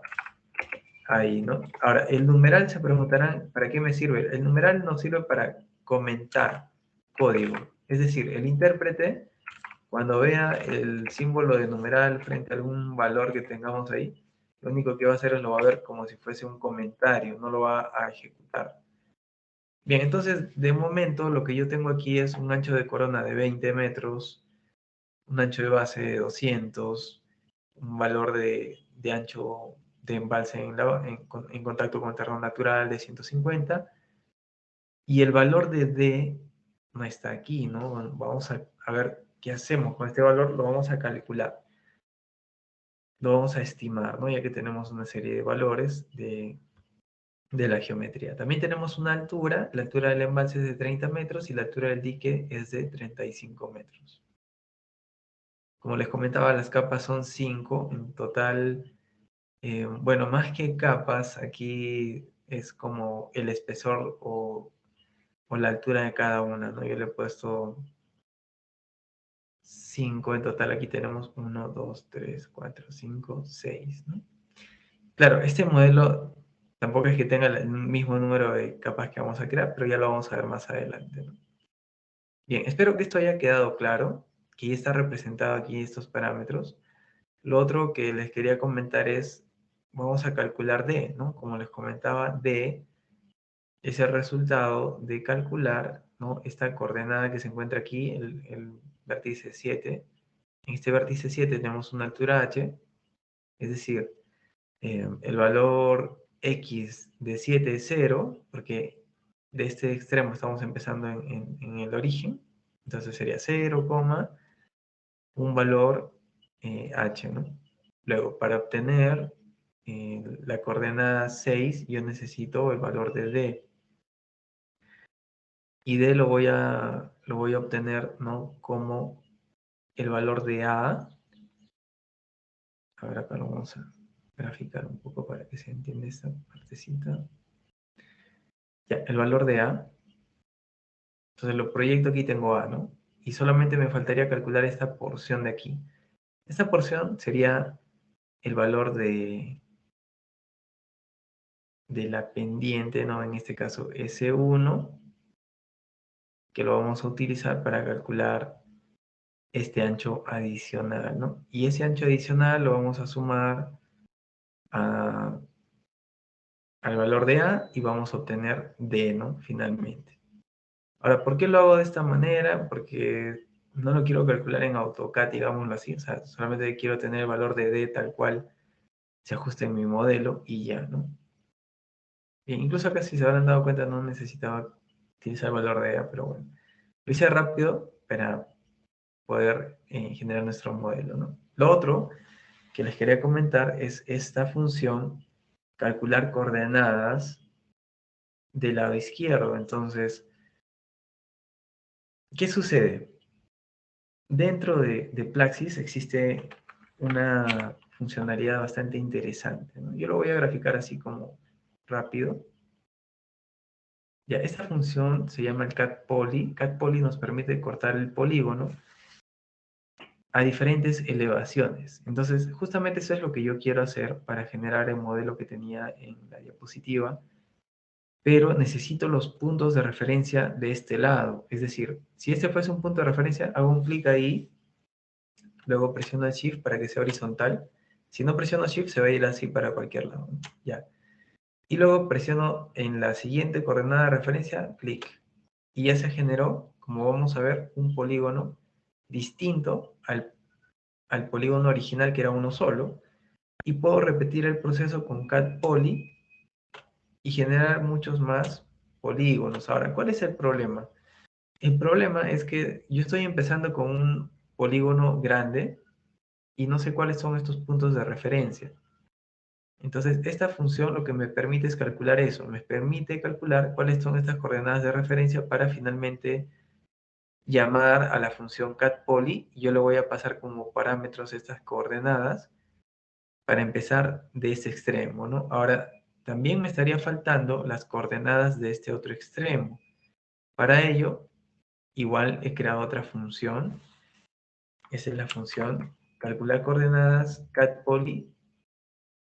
B: ahí, ¿no? Ahora, el numeral, se preguntarán, ¿para qué me sirve? El numeral nos sirve para comentar código. Es decir, el intérprete, cuando vea el símbolo de numeral frente a algún valor que tengamos ahí, lo único que va a hacer es lo va a ver como si fuese un comentario, no lo va a ejecutar. Bien, entonces, de momento, lo que yo tengo aquí es un ancho de corona de 20 metros, un ancho de base de 200, un valor de ancho de embalse en contacto con el terreno natural de 150, y el valor de D no está aquí, ¿no? Vamos a ver qué hacemos con este valor, lo vamos a calcular, lo vamos a estimar, ¿no? Ya que tenemos una serie de valores de la geometría. También tenemos una altura, la altura del embalse es de 30 metros y la altura del dique es de 35 metros. Como les comentaba, las capas son 5, en total, bueno, más que capas, aquí es como el espesor o la altura de cada una, ¿no? Yo le he puesto 5 en total, aquí tenemos 1, 2, 3, 4, 5, 6, ¿no? Claro, este modelo tampoco es que tenga el mismo número de capas que vamos a crear, pero ya lo vamos a ver más adelante, ¿no? Bien, espero que esto haya quedado claro, que ya está representado aquí estos parámetros. Lo otro que les quería comentar es, vamos a calcular D, ¿no? Como les comentaba, D es el resultado de calcular, ¿no?, esta coordenada que se encuentra aquí, el vértice 7. En este vértice 7 tenemos una altura h, es decir, el valor x de 7 es 0, porque de este extremo estamos empezando en el origen, entonces sería 0, un valor h, ¿no? Luego, para obtener la coordenada 6, yo necesito el valor de d. Y d lo voy a obtener, ¿no?, como el valor de a. A ver, acá lo vamos a graficar un poco para que se entienda esta partecita. Ya, el valor de a. Entonces lo proyecto aquí, tengo a, ¿no? Y solamente me faltaría calcular esta porción de aquí. Esta porción sería el valor de la pendiente, ¿no? En este caso S1, que lo vamos a utilizar para calcular este ancho adicional, ¿no? Y ese ancho adicional lo vamos a sumar al valor de A y vamos a obtener D, ¿no? Finalmente. Ahora, ¿por qué lo hago de esta manera? Porque no lo quiero calcular en AutoCAD, digámoslo así, o sea, solamente quiero tener el valor de D tal cual se ajuste en mi modelo y ya, ¿no? Bien, incluso acá si se habrán dado cuenta no necesitaba utilizar el valor de A, pero bueno. Lo hice rápido para poder generar nuestro modelo, ¿no? Lo otro que les quería comentar es esta función calcular coordenadas del lado izquierdo. Entonces, ¿qué sucede? Dentro de Plaxis existe una funcionalidad bastante interesante, ¿no? Yo lo voy a graficar así como rápido. Ya, esta función se llama el cat poly. Cat poly nos permite cortar el polígono a diferentes elevaciones. Entonces, justamente eso es lo que yo quiero hacer para generar el modelo que tenía en la diapositiva, pero necesito los puntos de referencia de este lado. Es decir, si este fuese un punto de referencia, hago un clic ahí, luego presiono el Shift para que sea horizontal. Si no presiono Shift, se va a ir así para cualquier lado, ¿no? Ya. Y luego presiono en la siguiente coordenada de referencia, clic. Y ya se generó, como vamos a ver, un polígono distinto al polígono original que era uno solo. Y puedo repetir el proceso con cat poly y generar muchos más polígonos. Ahora, ¿cuál es el problema? El problema es que yo estoy empezando con un polígono grande y no sé cuáles son estos puntos de referencia. Entonces, esta función lo que me permite es calcular eso. Me permite calcular cuáles son estas coordenadas de referencia para finalmente llamar a la función catpoly. Y yo le voy a pasar como parámetros estas coordenadas para empezar de este extremo, ¿no? Ahora, también me estaría faltando las coordenadas de este otro extremo. Para ello, igual he creado otra función. Esa es la función calcular coordenadas catpoly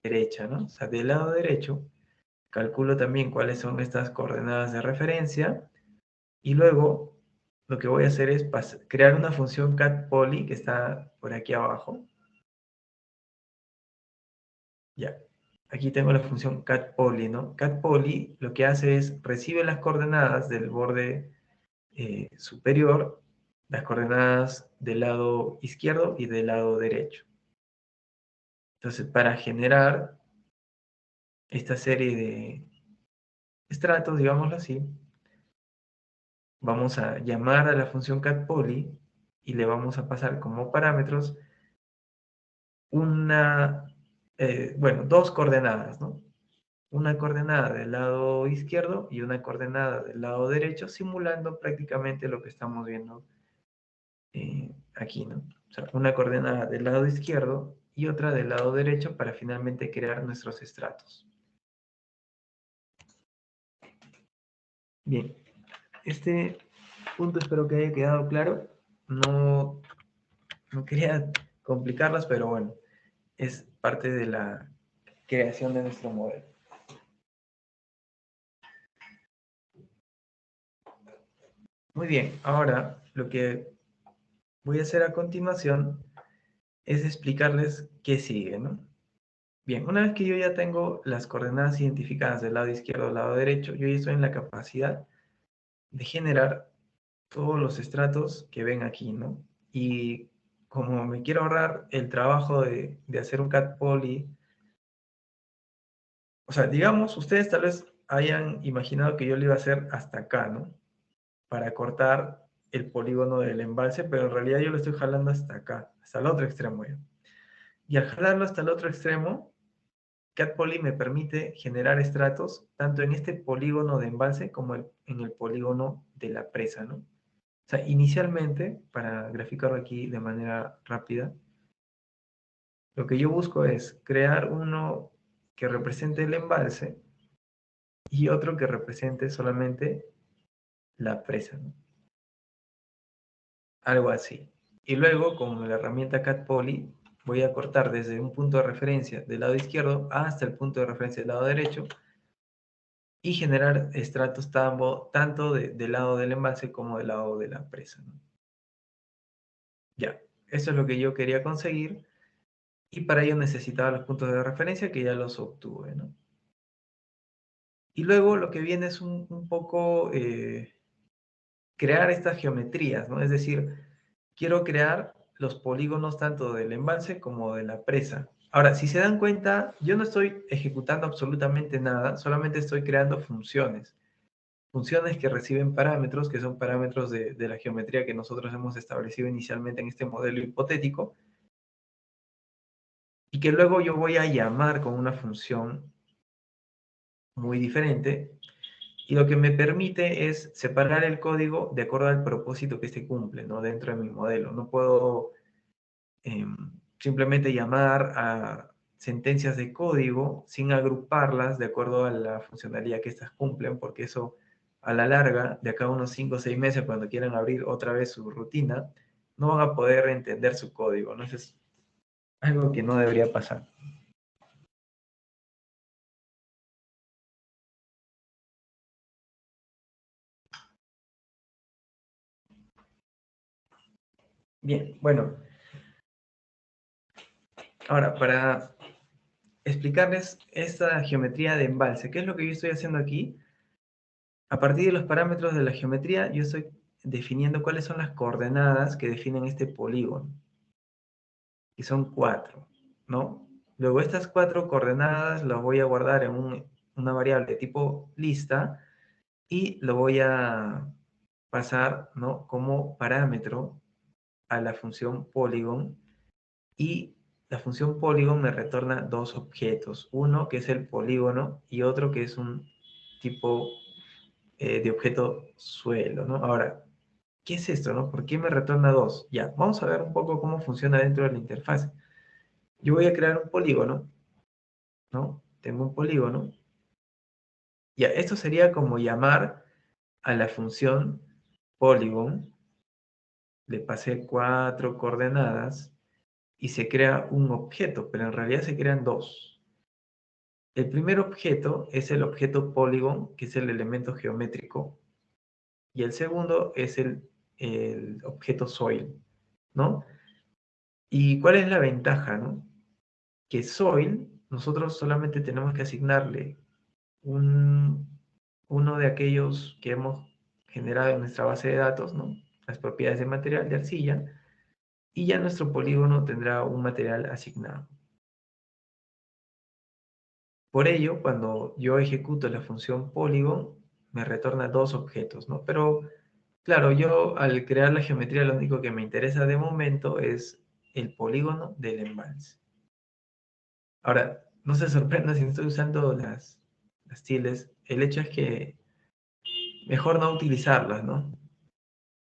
B: derecha, ¿no? O sea, del lado derecho, calculo también cuáles son estas coordenadas de referencia y luego lo que voy a hacer es crear una función catpoly que está por aquí abajo. Ya. Aquí tengo la función catpoly, ¿no? Catpoly lo que hace es recibe las coordenadas del borde superior, las coordenadas del lado izquierdo y del lado derecho. Entonces, para generar esta serie de estratos, digámoslo así, vamos a llamar a la función catpoly y le vamos a pasar como parámetros dos coordenadas, ¿no? Una coordenada del lado izquierdo y una coordenada del lado derecho, simulando prácticamente lo que estamos viendo aquí, ¿no? O sea, una coordenada del lado izquierdo y otra del lado derecho para finalmente crear nuestros estratos. Bien, este punto espero que haya quedado claro. No, no quería complicarlas, pero bueno, es parte de la creación de nuestro modelo. Muy bien, ahora lo que voy a hacer a continuación es explicarles qué sigue, ¿no? Bien, una vez que yo ya tengo las coordenadas identificadas del lado izquierdo y del lado derecho, yo ya estoy en la capacidad de generar todos los estratos que ven aquí, ¿no? Y como me quiero ahorrar el trabajo de hacer un cat poly, o sea, digamos, ustedes tal vez hayan imaginado que yo lo iba a hacer hasta acá, ¿no? Para cortar el polígono del embalse, pero en realidad yo lo estoy jalando hasta acá, hasta el otro extremo ya. Y al jalarlo hasta el otro extremo, CatPoly me permite generar estratos tanto en este polígono de embalse como en el polígono de la presa, ¿no? O sea, inicialmente, para graficarlo aquí de manera rápida, lo que yo busco es crear uno que represente el embalse y otro que represente solamente la presa, ¿no? Algo así. Y luego, con la herramienta CatPoly, voy a cortar desde un punto de referencia del lado izquierdo hasta el punto de referencia del lado derecho y generar estratos tanto del lado del embalse como del lado de la presa, ¿no? Ya, eso es lo que yo quería conseguir y para ello necesitaba los puntos de referencia que ya los obtuve, ¿no? Y luego lo que viene es un poco crear estas geometrías, ¿no? Es decir, quiero crear los polígonos tanto del embalse como de la presa. Ahora, si se dan cuenta, yo no estoy ejecutando absolutamente nada, solamente estoy creando funciones. Funciones que reciben parámetros, que son parámetros de la geometría que nosotros hemos establecido inicialmente en este modelo hipotético, y que luego yo voy a llamar con una función muy diferente, y lo que me permite es separar el código de acuerdo al propósito que este cumple, ¿no? Dentro de mi modelo. No puedo simplemente llamar a sentencias de código sin agruparlas de acuerdo a la funcionalidad que éstas cumplen, porque eso a la larga, de acá a unos 5 o 6 meses, cuando quieran abrir otra vez su rutina, no van a poder entender su código, ¿no? Eso es algo que no debería pasar. Bien, bueno, ahora para explicarles esta geometría de embalse, ¿qué es lo que yo estoy haciendo aquí? A partir de los parámetros de la geometría, yo estoy definiendo cuáles son las coordenadas que definen este polígono, que son 4, ¿no? Luego estas 4 coordenadas las voy a guardar en una variable de tipo lista y lo voy a pasar, ¿no? Como parámetro a la función polygon, y la función polygon me retorna dos objetos, uno que es el polígono y otro que es un tipo de objeto suelo, ¿no? Ahora, ¿qué es esto, no? ¿Por qué me retorna dos? Ya, vamos a ver un poco cómo funciona dentro de la interfaz. Yo voy a crear un polígono, ¿no? Tengo un polígono. Ya, esto sería como llamar a la función polygon, le pasé 4 coordenadas y se crea un objeto, pero en realidad se crean dos. El primer objeto es el objeto polygon, que es el elemento geométrico, y el segundo es el objeto soil, ¿no? ¿Y cuál es la ventaja, no? Que soil, nosotros solamente tenemos que asignarle uno de aquellos que hemos generado en nuestra base de datos, ¿no? Las propiedades de material de arcilla, y ya nuestro polígono tendrá un material asignado. Por ello, cuando yo ejecuto la función polygon, me retorna dos objetos, ¿no? Pero, claro, yo al crear la geometría lo único que me interesa de momento es el polígono del embalse. Ahora, no se sorprenda si no estoy usando las tildes. El hecho es que mejor no utilizarlas, ¿no?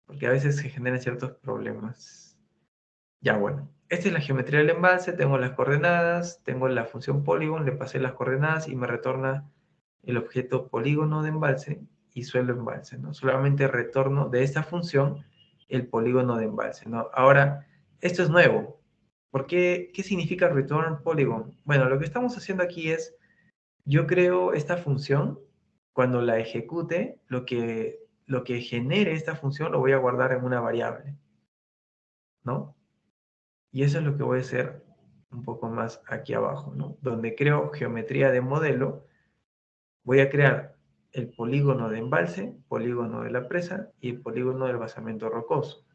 B: Porque a veces se generan ciertos problemas. Ya, bueno. Esta es la geometría del embalse, tengo las coordenadas, tengo la función polygon, le pasé las coordenadas y me retorna el objeto polígono de embalse y suelo embalse, ¿no? Solamente retorno de esta función el polígono de embalse, ¿no? Ahora, esto es nuevo. ¿Por qué? ¿Qué significa return polygon? Bueno, lo que estamos haciendo aquí es, yo creo esta función, cuando la ejecute, lo que genere esta función lo voy a guardar en una variable, ¿no? Y eso es lo que voy a hacer un poco más aquí abajo, ¿no? Donde creo geometría de modelo, voy a crear el polígono de embalse, polígono de la presa y el polígono del basamento rocoso.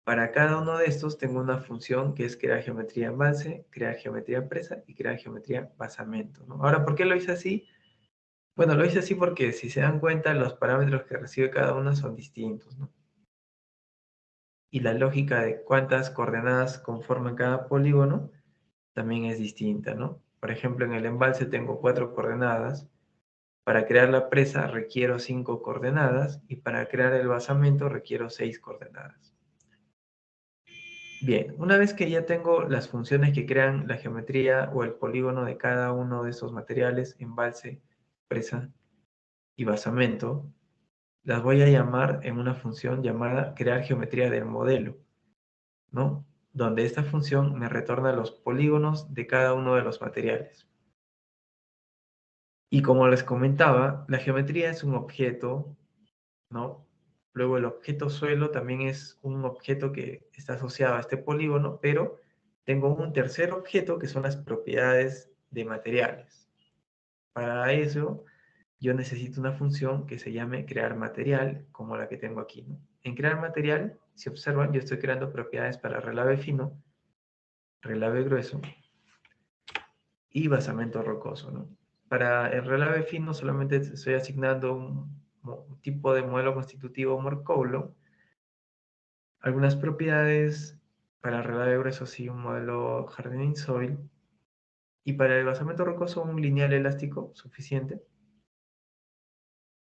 B: Para cada uno de estos tengo una función que es crear geometría embalse, crear geometría presa y crear geometría basamento, ¿no? Ahora, ¿por qué lo hice así? Bueno, lo hice así porque si se dan cuenta, los parámetros que recibe cada uno son distintos, ¿no? Y la lógica de cuántas coordenadas conforman cada polígono también es distinta, ¿no? Por ejemplo, en el embalse tengo 4 coordenadas, para crear la presa requiero 5 coordenadas y para crear el basamento requiero 6 coordenadas. Bien, una vez que ya tengo las funciones que crean la geometría o el polígono de cada uno de esos materiales, embalse, presa y basamento, las voy a llamar en una función llamada crear geometría del modelo, ¿no? Donde esta función me retorna los polígonos de cada uno de los materiales. Y como les comentaba, la geometría es un objeto, ¿no? Luego el objeto suelo también es un objeto que está asociado a este polígono, pero tengo un tercer objeto que son las propiedades de materiales. Para eso, yo necesito una función que se llame crear material, como la que tengo aquí, ¿no? En crear material si observan, yo estoy creando propiedades para relave fino, relave grueso y basamento rocoso, ¿no? Para el relave fino solamente estoy asignando un tipo de modelo constitutivo Morcoulo, algunas propiedades para el relave grueso sí un modelo Hardening Soil, y para el basamento rocoso un lineal elástico suficiente.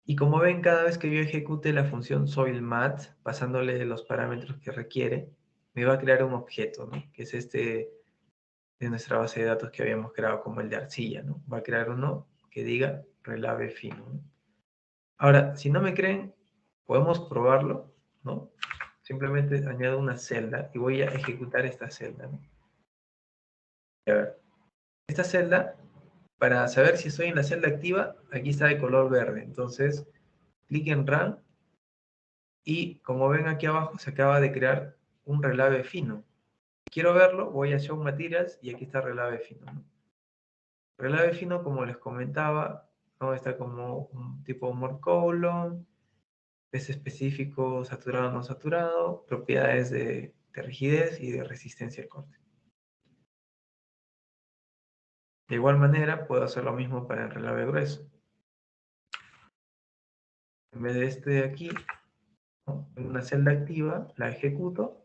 B: Y como ven, cada vez que yo ejecute la función SoilMat, pasándole los parámetros que requiere, me va a crear un objeto, ¿no? Que es este de nuestra base de datos que habíamos creado como el de arcilla, ¿no? Va a crear uno que diga relave fino, ¿no? Ahora, si no me creen, podemos probarlo, ¿no? Simplemente añado una celda y voy a ejecutar esta celda, ¿no? A ver, esta celda, para saber si estoy en la celda activa, aquí está de color verde. Entonces, clic en Run y como ven aquí abajo se acaba de crear un relave fino. Quiero verlo, voy a Show Materials y aquí está relave fino, ¿no? Relave fino, como les comentaba, ¿no? Está como un tipo Morcoulo, es específico, saturado o no saturado, propiedades de rigidez y de resistencia al corte. De igual manera, puedo hacer lo mismo para el relave grueso. En vez de este de aquí, ¿no? En una celda activa, la ejecuto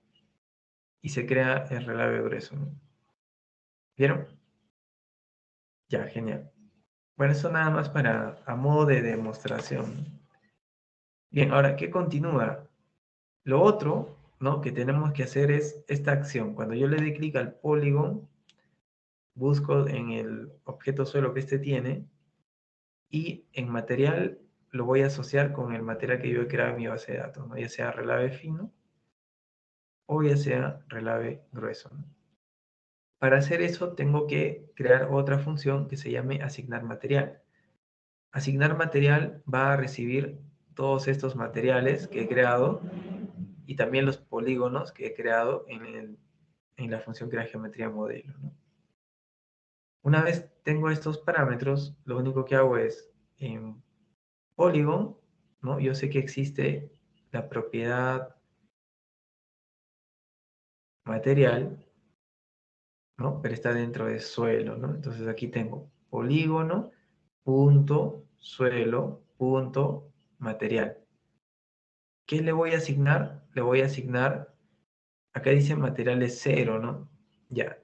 B: y se crea el relave grueso, ¿no? ¿Vieron? Ya, genial. Bueno, eso nada más para a modo de demostración. Bien, ahora, ¿qué continúa? Lo otro, ¿no? Que tenemos que hacer es esta acción. Cuando yo le dé clic al polígono, busco en el objeto suelo que este tiene y en material lo voy a asociar con el material que yo he creado en mi base de datos, ¿no? Ya sea relave fino o ya sea relave grueso, ¿no? Para hacer eso tengo que crear otra función que se llame asignar material. Asignar material va a recibir todos estos materiales que he creado y también los polígonos que he creado en la función crea geometría modelo, ¿no? Una vez tengo estos parámetros, lo único que hago es en Polygon, ¿no? Yo sé que existe la propiedad material, ¿no? Pero está dentro de suelo, ¿no? Entonces aquí tengo polígono, punto, suelo, punto, material. ¿Qué le voy a asignar? Le voy a asignar, acá dice materiales 0, ¿no? Ya.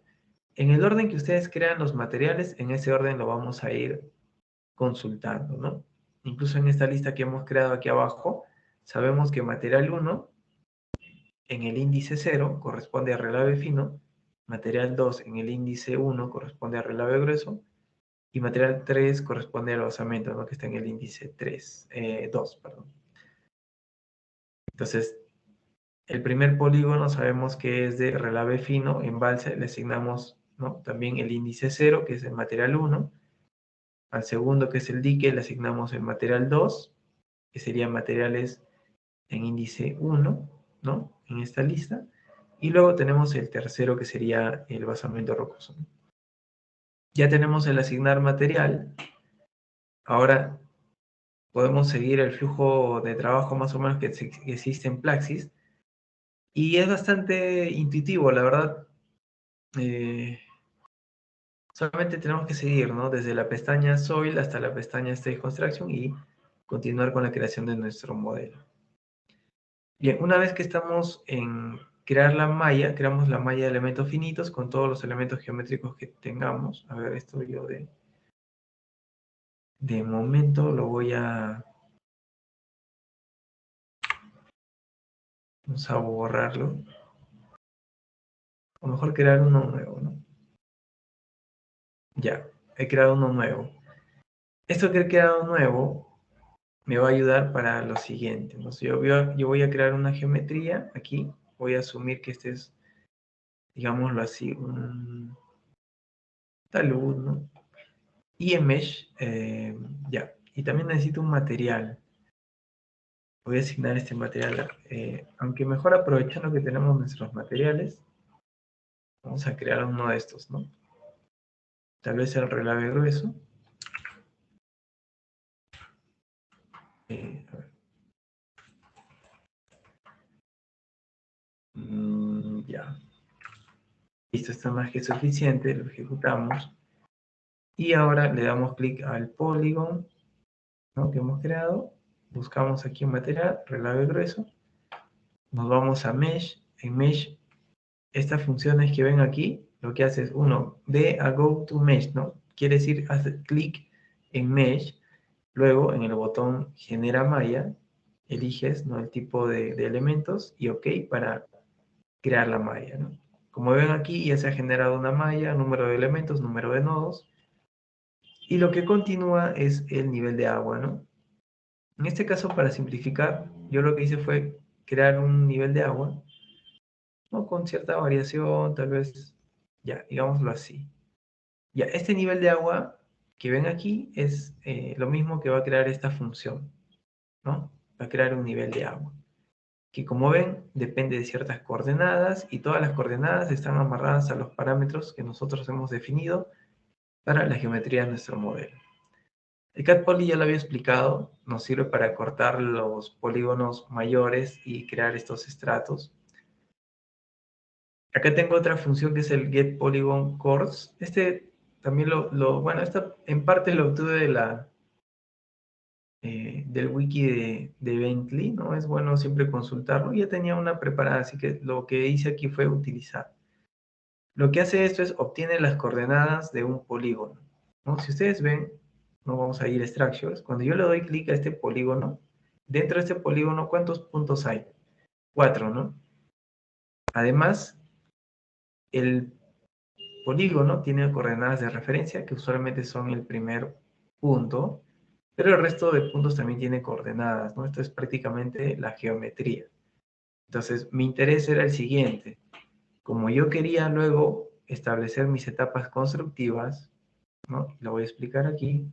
B: En el orden que ustedes crean los materiales, en ese orden lo vamos a ir consultando, ¿no? Incluso en esta lista que hemos creado aquí abajo, sabemos que material 1 en el índice 0 corresponde a relave fino, material 2 en el índice 1 corresponde a relave grueso, y material 3 corresponde al basamento, ¿no? Que está en el índice 2, perdón. Entonces, el primer polígono sabemos que es de relave fino, embalse, le asignamos, ¿no? También el índice 0, que es el material 1. Al segundo, que es el dique, le asignamos el material 2, que serían materiales en índice 1, ¿no? En esta lista. Y luego tenemos el tercero, que sería el basamento rocoso. Ya tenemos el asignar material. Ahora podemos seguir el flujo de trabajo más o menos que existe en Plaxis. Y es bastante intuitivo, la verdad. Solamente tenemos que seguir, ¿no? Desde la pestaña Soil hasta la pestaña Stage Construction y continuar con la creación de nuestro modelo. Bien, una vez que estamos en crear la malla, creamos la malla de elementos finitos con todos los elementos geométricos que tengamos. A ver, esto yo de momento lo voy a... Vamos a borrarlo. O mejor crear uno nuevo, ¿no? Ya, he creado uno nuevo. Esto que he creado nuevo me va a ayudar para lo siguiente. Entonces yo voy a crear una geometría aquí. Voy a asumir que este es, digámoslo así, un talud, ¿no? Y en Mesh, ya. Y también necesito un material. Voy a asignar este material, aunque mejor aprovechando que tenemos nuestros materiales, vamos a crear uno de estos, ¿no? Tal vez el relave grueso. A ver. Ya. Listo, está más que suficiente, lo ejecutamos. Y ahora le damos clic al polígono, ¿no?, que hemos creado. Buscamos aquí en material, relieve grueso. Nos vamos a Mesh. En Mesh, estas funciones que ven aquí, lo que hace es, uno, ve a Go to Mesh, ¿no? Quiere decir, hace clic en Mesh. Luego, en el botón Genera malla, eliges, ¿no?, el tipo de elementos y OK para crear la malla, ¿no? Como ven aquí, ya se ha generado una malla, número de elementos, número de nodos. Y lo que continúa es el nivel de agua, ¿no? En este caso, para simplificar, yo lo que hice fue crear un nivel de agua, ¿no?, con cierta variación, tal vez, ya, digámoslo así. Ya, este nivel de agua que ven aquí es lo mismo que va a crear esta función, ¿no? Va a crear un nivel de agua, que como ven, depende de ciertas coordenadas, y todas las coordenadas están amarradas a los parámetros que nosotros hemos definido para la geometría de nuestro modelo. El cat poly ya lo había explicado, nos sirve para cortar los polígonos mayores y crear estos estratos. Acá tengo otra función que es el get polygon chords. Este también bueno, esta en parte lo obtuve del wiki de Bentley, ¿no? Es bueno siempre consultarlo. Ya tenía una preparada, así que lo que hice aquí fue utilizar. Lo que hace esto es obtiene las coordenadas de un polígono, ¿no? Si ustedes ven, no vamos a ir a Structures. Cuando yo le doy clic a este polígono, dentro de este polígono, ¿cuántos puntos hay? 4, ¿no? Además, el polígono tiene coordenadas de referencia, que usualmente son el primer punto, pero el resto de puntos también tiene coordenadas, ¿no? Esto es prácticamente la geometría. Entonces, mi interés era el siguiente. Como yo quería luego establecer mis etapas constructivas, ¿no?, lo voy a explicar aquí,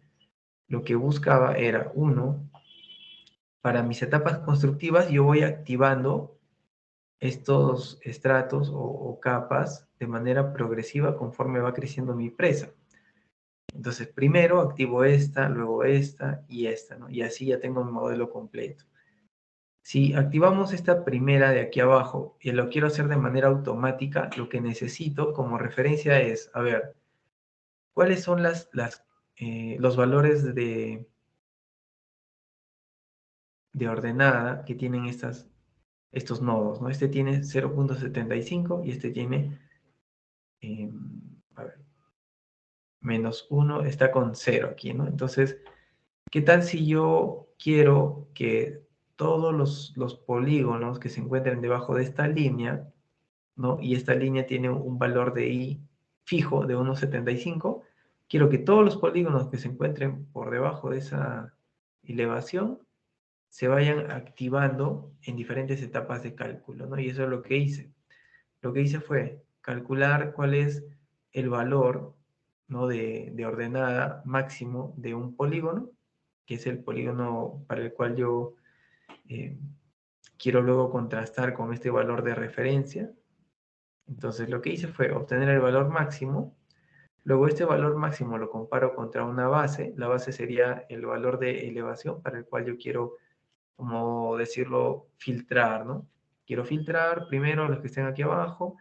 B: lo que buscaba era, uno, para mis etapas constructivas yo voy activando estos estratos o capas de manera progresiva conforme va creciendo mi presa. Entonces, primero activo esta, luego esta y esta, ¿no? Y así ya tengo mi modelo completo. Si activamos esta primera de aquí abajo y lo quiero hacer de manera automática, lo que necesito como referencia es, a ver, ¿cuáles son los valores de ordenada que tienen estos nodos, ¿no? Este tiene 0.75 y este tiene, a ver, -1, está con 0 aquí, ¿no? Entonces, ¿qué tal si yo quiero que todos los polígonos que se encuentren debajo de esta línea, ¿no?, y esta línea tiene un valor de i fijo de 1.75, quiero que todos los polígonos que se encuentren por debajo de esa elevación se vayan activando en diferentes etapas de cálculo, ¿no? Y eso es lo que hice. Lo que hice fue calcular cuál es el valor, ¿no?, de ordenada máximo de un polígono, que es el polígono para el cual yo eh, quiero luego contrastar con este valor de referencia. Entonces lo que hice fue obtener el valor máximo, luego este valor máximo lo comparo contra una base, la base sería el valor de elevación para el cual yo quiero, como decirlo, filtrar, ¿no? Quiero filtrar primero los que estén aquí abajo,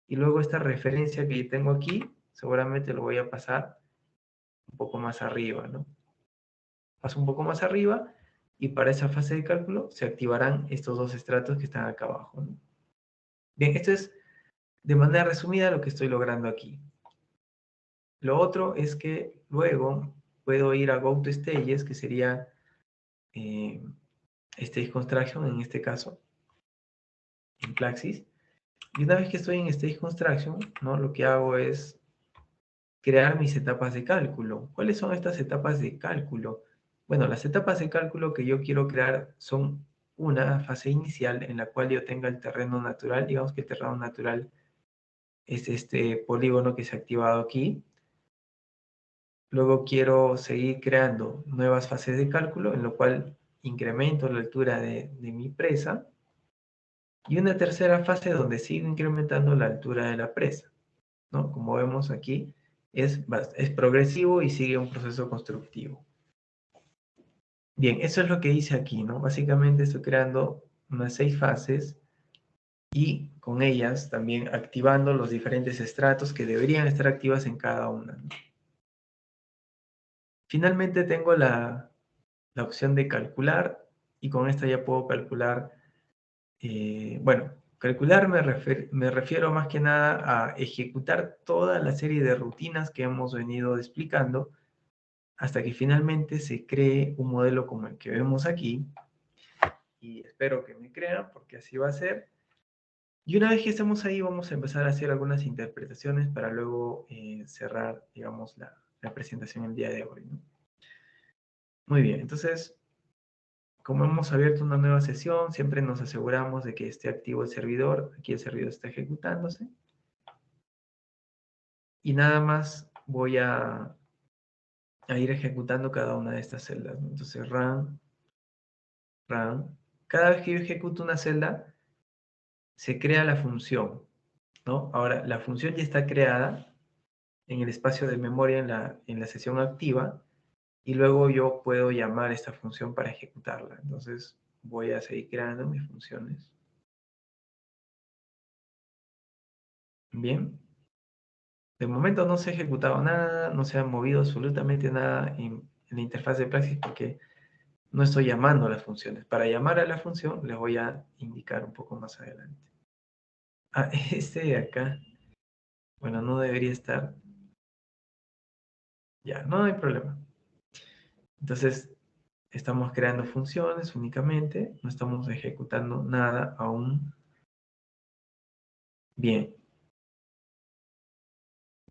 B: y luego esta referencia que tengo aquí, seguramente lo voy a pasar un poco más arriba, ¿no? Paso un poco más arriba, y para esa fase de cálculo se activarán estos dos estratos que están acá abajo, ¿no? Bien, esto es de manera resumida lo que estoy logrando aquí. Lo otro es que luego puedo ir a Go to Stages, que sería Stage Construction en este caso, en Plaxis. Y una vez que estoy en Stage Construction, ¿no?, lo que hago es crear mis etapas de cálculo. ¿Cuáles son estas etapas de cálculo? Bueno, las etapas de cálculo que yo quiero crear son una fase inicial en la cual yo tenga el terreno natural. Digamos que el terreno natural es este polígono que se ha activado aquí. Luego quiero seguir creando nuevas fases de cálculo, en lo cual incremento la altura de mi presa. Y una tercera fase donde sigo incrementando la altura de la presa, ¿no? Como vemos aquí, es progresivo y sigue un proceso constructivo. Bien, eso es lo que hice aquí, ¿no? Básicamente estoy creando unas 6 fases y con ellas también activando los diferentes estratos que deberían estar activas en cada una, ¿no? Finalmente tengo la opción de calcular y con esta ya puedo calcular, bueno, calcular me refiero más que nada a ejecutar toda la serie de rutinas que hemos venido explicando hasta que finalmente se cree un modelo como el que vemos aquí, y espero que me crean porque así va a ser. Y una vez que estemos ahí, vamos a empezar a hacer algunas interpretaciones para luego cerrar, digamos, la presentación el día de hoy, ¿no? Muy bien, entonces, como hemos abierto una nueva sesión, siempre nos aseguramos de que esté activo el servidor. Aquí el servidor está ejecutándose. Y nada más voy a ir ejecutando cada una de estas celdas, ¿no? Entonces, run. Cada vez que yo ejecuto una celda, se crea la función, ¿no? Ahora, la función ya está creada en el espacio de memoria en la sesión activa, y luego yo puedo llamar esta función para ejecutarla. Entonces, voy a seguir creando mis funciones. Bien. De momento no se ha ejecutado nada, no se ha movido absolutamente nada en la interfaz de Praxis porque no estoy llamando a las funciones. Para llamar a la función les voy a indicar un poco más adelante. Ah, este de acá, bueno, no debería estar. Ya, no hay problema. Entonces, estamos creando funciones únicamente, no estamos ejecutando nada aún. Bien.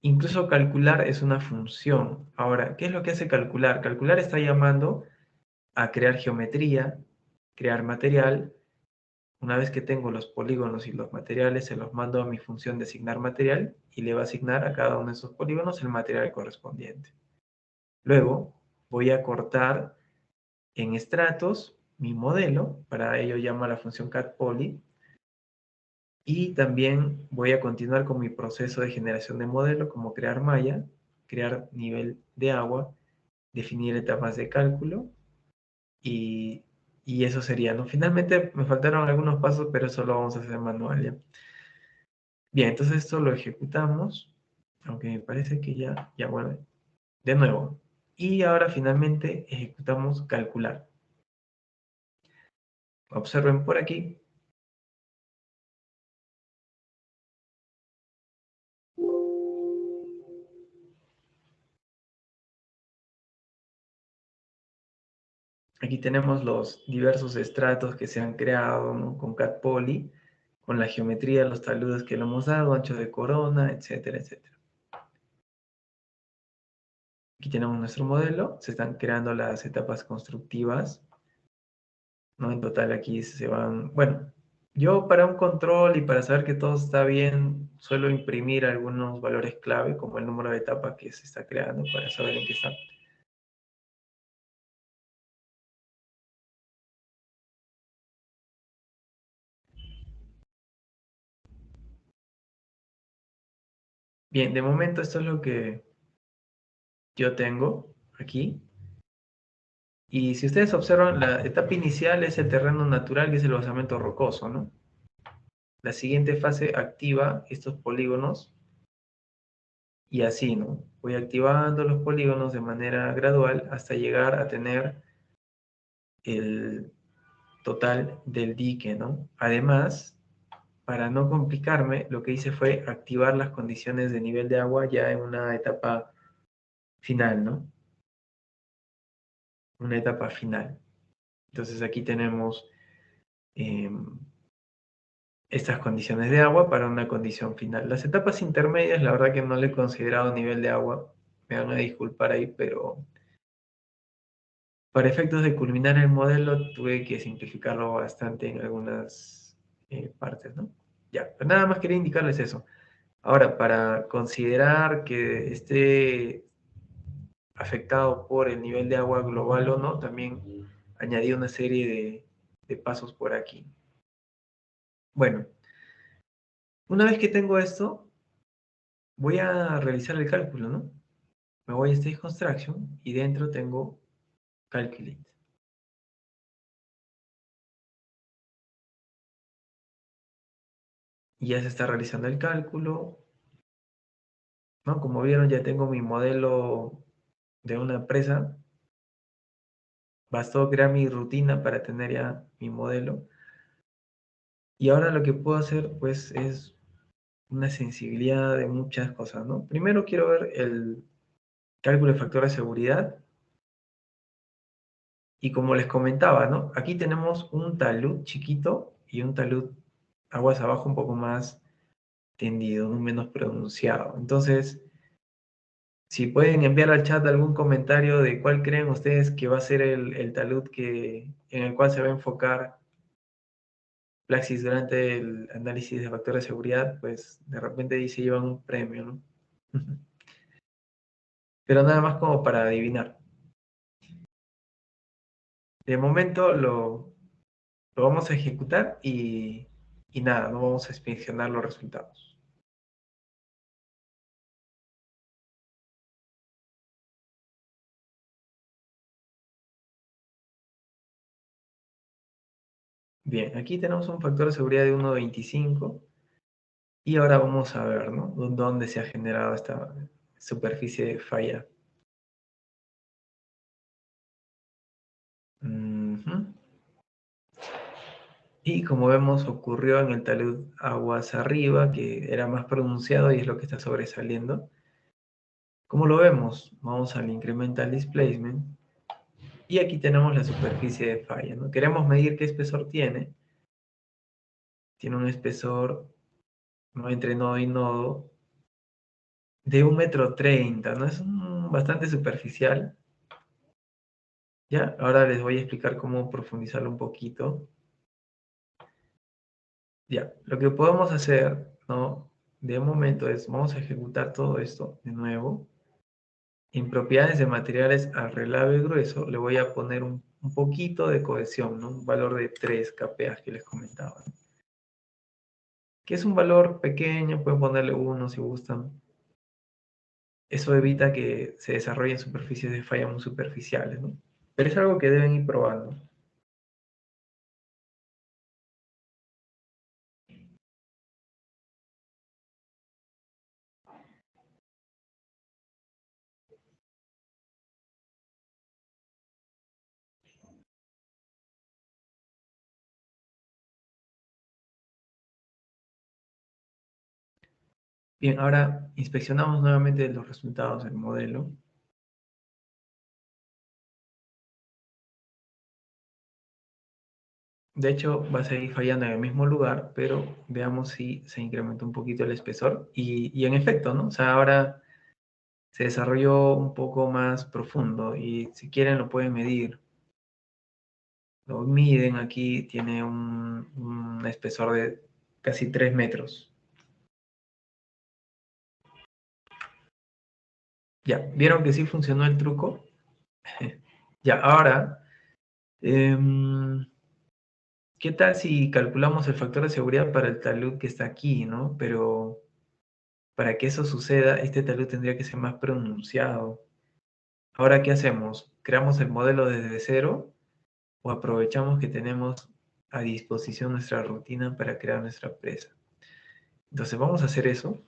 B: Incluso calcular es una función. Ahora, ¿qué es lo que hace calcular? Calcular está llamando a crear geometría, crear material. Una vez que tengo los polígonos y los materiales, se los mando a mi función de asignar material y le va a asignar a cada uno de esos polígonos el material correspondiente. Luego voy a cortar en estratos mi modelo, para ello llamo a la función catpoly, y también voy a continuar con mi proceso de generación de modelo, como crear malla, crear nivel de agua, definir etapas de cálculo, y, y eso sería, ¿no? Finalmente me faltaron algunos pasos, pero eso lo vamos a hacer manual, ¿ya? Bien, entonces esto lo ejecutamos, aunque me parece que ya bueno, de nuevo. Y ahora finalmente ejecutamos calcular. Observen por aquí. Aquí tenemos los diversos estratos que se han creado, ¿no? Con CatPoly, con la geometría, los taludes que le hemos dado, ancho de corona, etcétera, etcétera. Aquí tenemos nuestro modelo, se están creando las etapas constructivas, ¿no? En total aquí se van, bueno, yo para un control y para saber que todo está bien, suelo imprimir algunos valores clave, como el número de etapas que se está creando, para saber en qué está. Bien, de momento esto es lo que yo tengo aquí. Y si ustedes observan, la etapa inicial es el terreno natural, que es el basamento rocoso, ¿no? La siguiente fase activa estos polígonos y así, ¿no? Voy activando los polígonos de manera gradual hasta llegar a tener el total del dique, ¿no? Además, para no complicarme, lo que hice fue activar las condiciones de nivel de agua ya en una etapa final, ¿no? Una etapa final. Entonces aquí tenemos estas condiciones de agua para una condición final. Las etapas intermedias, la verdad que no le he considerado nivel de agua, me van a disculpar ahí, pero para efectos de culminar el modelo tuve que simplificarlo bastante en algunas partes, ¿no? Ya, pues nada más quería indicarles eso. Ahora, para considerar que esté afectado por el nivel de agua global o no, también añadí una serie de pasos por aquí. Bueno, una vez que tengo esto, voy a realizar el cálculo, ¿no? Me voy a Stage Construction y dentro tengo Calculate. y ya se está realizando el cálculo, ¿no? Como vieron, ya tengo mi modelo de una empresa. Bastó crear mi rutina para tener ya mi modelo. Y ahora lo que puedo hacer, pues, es una sensibilidad de muchas cosas, ¿no? Primero quiero ver el cálculo de factor de seguridad. Y como les comentaba, ¿no? Aquí tenemos un talud chiquito y un talud aguas abajo un poco más tendido, ¿no? Menos pronunciado. Entonces, si pueden enviar al chat algún comentario de cuál creen ustedes que va a ser el talud en el cual se va a enfocar Plaxis durante el análisis de factor de seguridad, pues de repente ahí se llevan un premio, ¿no? Pero nada más como para adivinar. De momento lo vamos a ejecutar y nada, no vamos a inspeccionar los resultados. Bien, aquí tenemos un factor de seguridad de 1.25 y ahora vamos a ver, ¿no? Dónde se ha generado esta superficie de falla. Ujú. Y como vemos, ocurrió en el talud aguas arriba, que era más pronunciado y es lo que está sobresaliendo. Como lo vemos, vamos al incremental displacement y aquí tenemos la superficie de falla, ¿no? Queremos medir qué espesor tiene. Tiene un espesor, ¿no? Entre nodo y nodo de 1,30 m, ¿no? Es bastante superficial. Ya, ahora les voy a explicar cómo profundizarlo un poquito. Ya, lo que podemos hacer, ¿no? De momento es, vamos a ejecutar todo esto de nuevo. En propiedades de materiales al relave grueso le voy a poner un poquito de cohesión, ¿no? Un valor de 3 kPa que les comentaba, ¿no? Que es un valor pequeño, pueden ponerle 1 si gustan. Eso evita que se desarrollen superficies de falla muy superficiales, ¿no? Pero es algo que deben ir probando. Bien, ahora inspeccionamos nuevamente los resultados del modelo. De hecho, va a seguir fallando en el mismo lugar, pero veamos si se incrementó un poquito el espesor. Y en efecto, ¿no? O sea, ahora se desarrolló un poco más profundo y si quieren lo pueden medir. Lo miden aquí, tiene un espesor de casi 3 metros. Ya, ¿vieron que sí funcionó el truco? Ya, ahora, ¿qué tal si calculamos el factor de seguridad para el talud que está aquí, ¿no? Pero para que eso suceda, este talud tendría que ser más pronunciado. Ahora, ¿qué hacemos? ¿Creamos el modelo desde cero o aprovechamos que tenemos a disposición nuestra rutina para crear nuestra presa? Entonces, vamos a hacer eso.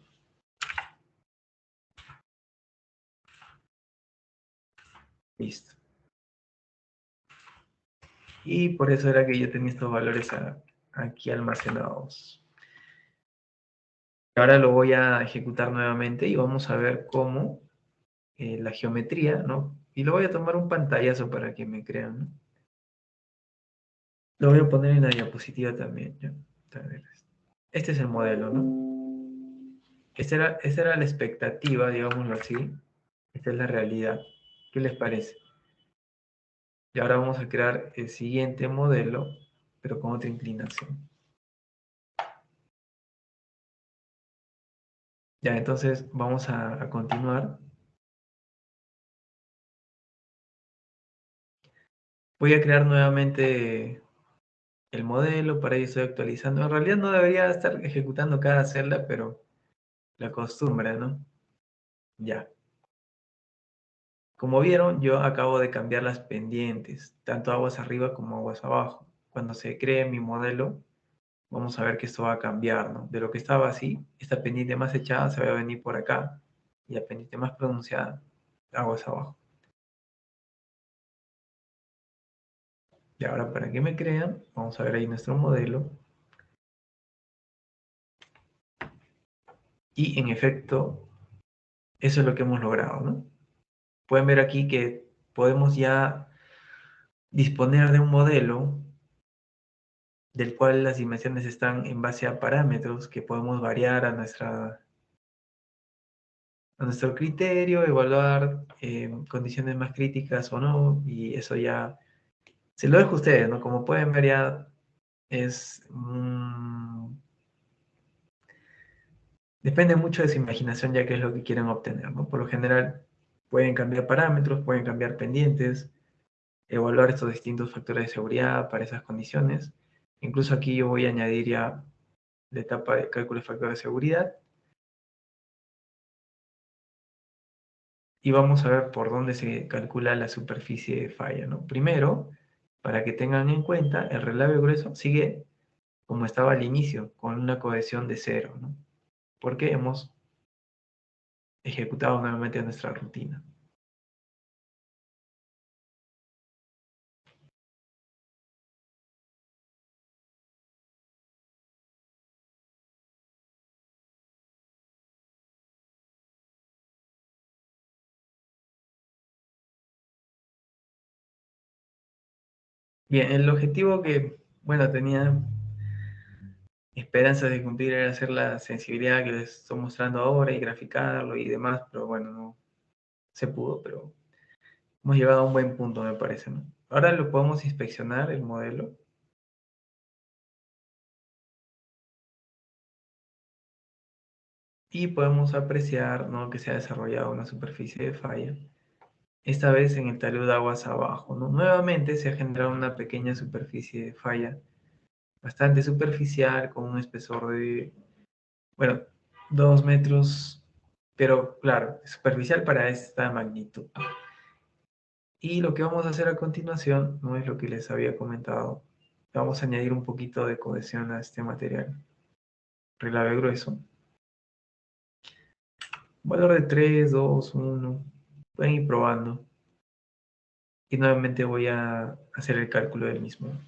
B: Listo. Y por eso era que yo tenía estos valores aquí almacenados. Ahora lo voy a ejecutar nuevamente y vamos a ver cómo la geometría, ¿no? Y lo voy a tomar un pantallazo para que me crean, ¿no? Lo voy a poner en la diapositiva también, ¿ya? A ver, este es el modelo, ¿no? Esta era la expectativa, digámoslo así. Esta es la realidad. ¿Qué les parece? Y ahora vamos a crear el siguiente modelo, pero con otra inclinación. Ya, entonces vamos a continuar. Voy a crear nuevamente el modelo, para ello estoy actualizando. En realidad no debería estar ejecutando cada celda, pero la costumbre, ¿no? Ya. Como vieron, yo acabo de cambiar las pendientes, tanto aguas arriba como aguas abajo. Cuando se cree mi modelo, vamos a ver que esto va a cambiar, ¿no? De lo que estaba así, esta pendiente más echada se va a venir por acá, y la pendiente más pronunciada, aguas abajo. Y ahora, para que me crean, vamos a ver ahí nuestro modelo. Y en efecto, eso es lo que hemos logrado, ¿no? Pueden ver aquí que podemos ya disponer de un modelo del cual las dimensiones están en base a parámetros que podemos variar a nuestro criterio, evaluar condiciones más críticas o no, y eso ya se lo dejo a ustedes, ¿no? Como pueden ver ya es... depende mucho de su imaginación ya que es lo que quieren obtener, ¿no? Por lo general pueden cambiar parámetros, pueden cambiar pendientes, evaluar estos distintos factores de seguridad para esas condiciones. Incluso aquí yo voy a añadir ya la etapa de cálculo de factores de seguridad. Y vamos a ver por dónde se calcula la superficie de falla, ¿no? Primero, para que tengan en cuenta, el relieve grueso sigue como estaba al inicio, con una cohesión de 0, ¿no? Porque hemos ejecutado nuevamente nuestra rutina. Bien, el objetivo que, bueno, tenía esperanzas de cumplir era hacer la sensibilidad que les estoy mostrando ahora y graficarlo y demás, pero bueno, no se pudo, pero hemos llegado a un buen punto, me parece, ¿no? Ahora lo podemos inspeccionar, el modelo. Y podemos apreciar, ¿no?, que se ha desarrollado una superficie de falla, esta vez en el talud de aguas abajo, ¿no? Nuevamente se ha generado una pequeña superficie de falla, bastante superficial, con un espesor de, bueno, 2 metros, pero claro, superficial para esta magnitud. Y lo que vamos a hacer a continuación, no es lo que les había comentado, vamos a añadir un poquito de cohesión a este material, relave grueso. Valor de 3, 2, 1, pueden ir probando. Y nuevamente voy a hacer el cálculo del mismo.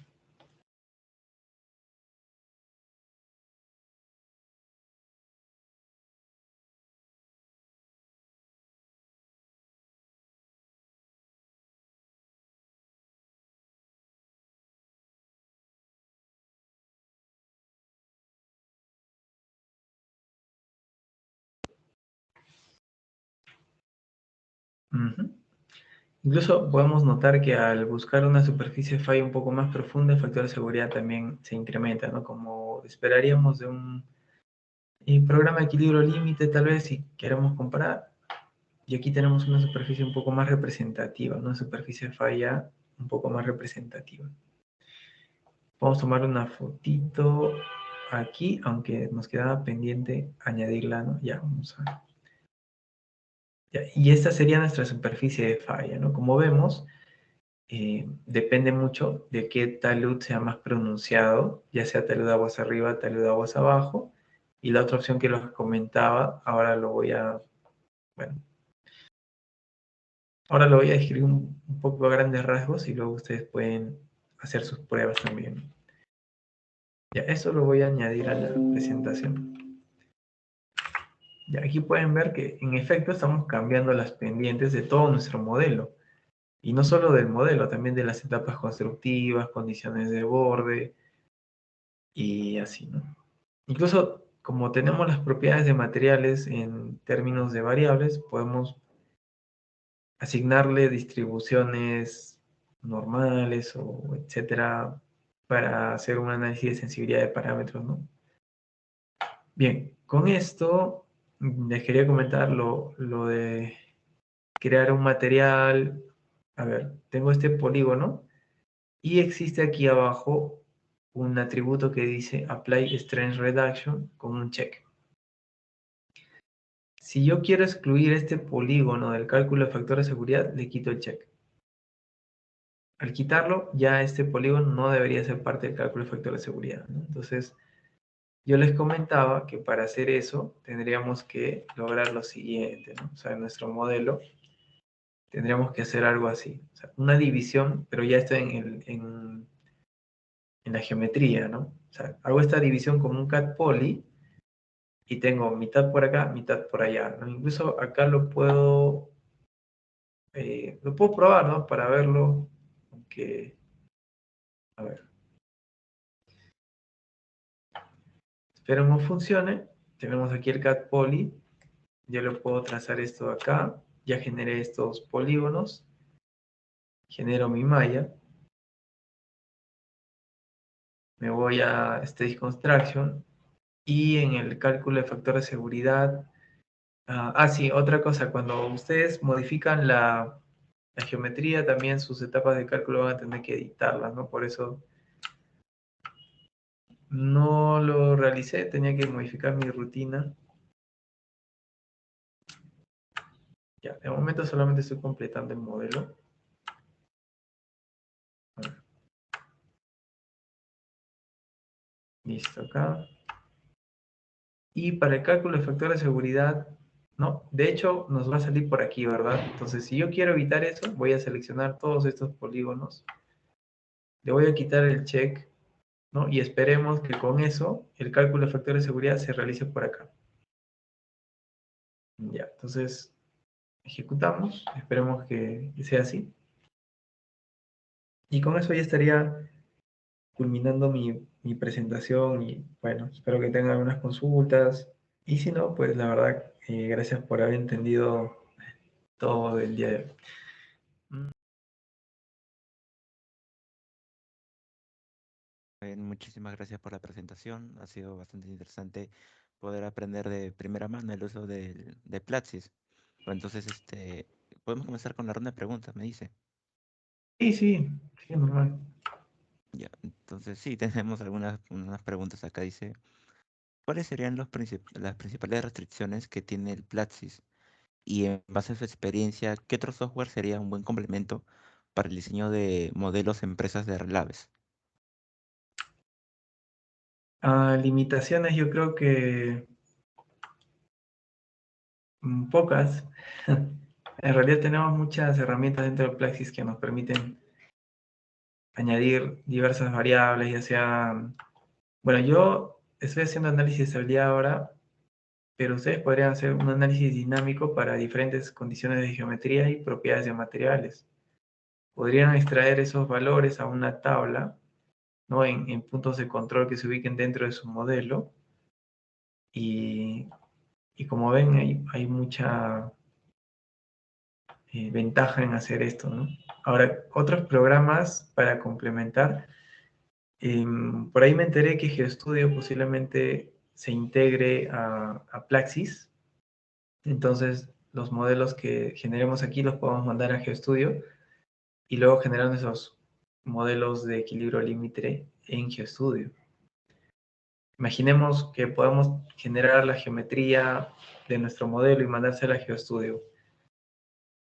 B: Incluso podemos notar que al buscar una superficie de falla un poco más profunda, el factor de seguridad también se incrementa, ¿no? Como esperaríamos de un programa de equilibrio límite, tal vez, si queremos comparar. Y aquí tenemos una superficie un poco más representativa, una superficie de falla un poco más representativa. Vamos a tomar una fotito aquí, aunque nos quedaba pendiente añadirla, ¿no? Ya, vamos a... Ya, y esta sería nuestra superficie de falla, ¿no? Como vemos, depende mucho de qué talud sea más pronunciado, ya sea talud de aguas arriba, talud de aguas abajo. Y la otra opción que les comentaba, ahora lo voy a, bueno, ahora lo voy a describir un poco a grandes rasgos y luego ustedes pueden hacer sus pruebas también. Ya, eso lo voy a añadir a la presentación. Ya, aquí pueden ver que en efecto estamos cambiando las pendientes de todo nuestro modelo. Y no solo del modelo, también de las etapas constructivas, condiciones de borde y así, ¿no? Incluso como tenemos las propiedades de materiales en términos de variables, podemos asignarle distribuciones normales o etcétera para hacer un análisis de sensibilidad de parámetros, ¿no? Bien, con esto les quería comentar lo de crear un material. A ver, tengo este polígono y existe aquí abajo un atributo que dice Apply Strength Reduction con un check. Si yo quiero excluir este polígono del cálculo de factor de seguridad, le quito el check. Al quitarlo, ya este polígono no debería ser parte del cálculo de factor de seguridad, ¿no? Entonces, Yo les comentaba que para hacer eso tendríamos que lograr lo siguiente, ¿no? O sea, en nuestro modelo tendríamos que hacer algo así. O sea, una división, pero ya está en la geometría, ¿no? O sea, hago esta división como un cat poly y tengo mitad por acá, mitad por allá, ¿no? Incluso acá lo puedo probar, ¿no? Para verlo, aunque, a ver, esperemos funcione. Tenemos aquí el cat poly, yo le puedo trazar esto acá, ya generé estos polígonos, genero mi malla, me voy a Stage Construction y en el cálculo de factor de seguridad. Sí, otra cosa, cuando ustedes modifican la geometría, también sus etapas de cálculo van a tener que editarlas, ¿no? Por eso no lo realicé, tenía que modificar mi rutina. Ya, de momento solamente estoy completando el modelo. A ver, listo, acá. Y para el cálculo de factor de seguridad, no, de hecho nos va a salir por aquí, ¿verdad? Entonces, si yo quiero evitar eso, voy a seleccionar todos estos polígonos, le voy a quitar el check, ¿no? Y esperemos que con eso el cálculo de factor de seguridad se realice por acá. Ya, entonces ejecutamos, esperemos que sea así. Y con eso ya estaría culminando mi presentación y bueno, espero que tengan algunas consultas. Y si no, pues la verdad, gracias por haber entendido todo el día de hoy.
A: Bien, muchísimas gracias por la presentación. Ha sido bastante interesante poder aprender de primera mano el uso de Platzi. Bueno, entonces, podemos comenzar con la ronda de preguntas, me dice.
B: Sí, sí, sí, normal.
A: Ya, entonces sí, tenemos unas preguntas acá. Dice, ¿cuáles serían las principales restricciones que tiene el Platzi? Y en base a su experiencia, ¿qué otro software sería un buen complemento para el diseño de modelos en empresas de relaves?
B: Limitaciones yo creo que pocas. En realidad tenemos muchas herramientas dentro de Plaxis que nos permiten añadir diversas variables, ya sean... Bueno, yo estoy haciendo análisis de estabilidad ahora, pero ustedes podrían hacer un análisis dinámico para diferentes condiciones de geometría y propiedades de materiales. Podrían extraer esos valores a una tabla, ¿no? En puntos de control que se ubiquen dentro de su modelo. Y, y como ven, hay mucha ventaja en hacer esto, ¿no? Ahora, otros programas para complementar. Por ahí me enteré que GeoStudio posiblemente se integre a Plaxis. Entonces, los modelos que generemos aquí los podemos mandar a GeoStudio y luego generar esos modelos de equilibrio límite en GeoStudio. Imaginemos que podemos generar la geometría de nuestro modelo y mandársela a GeoStudio.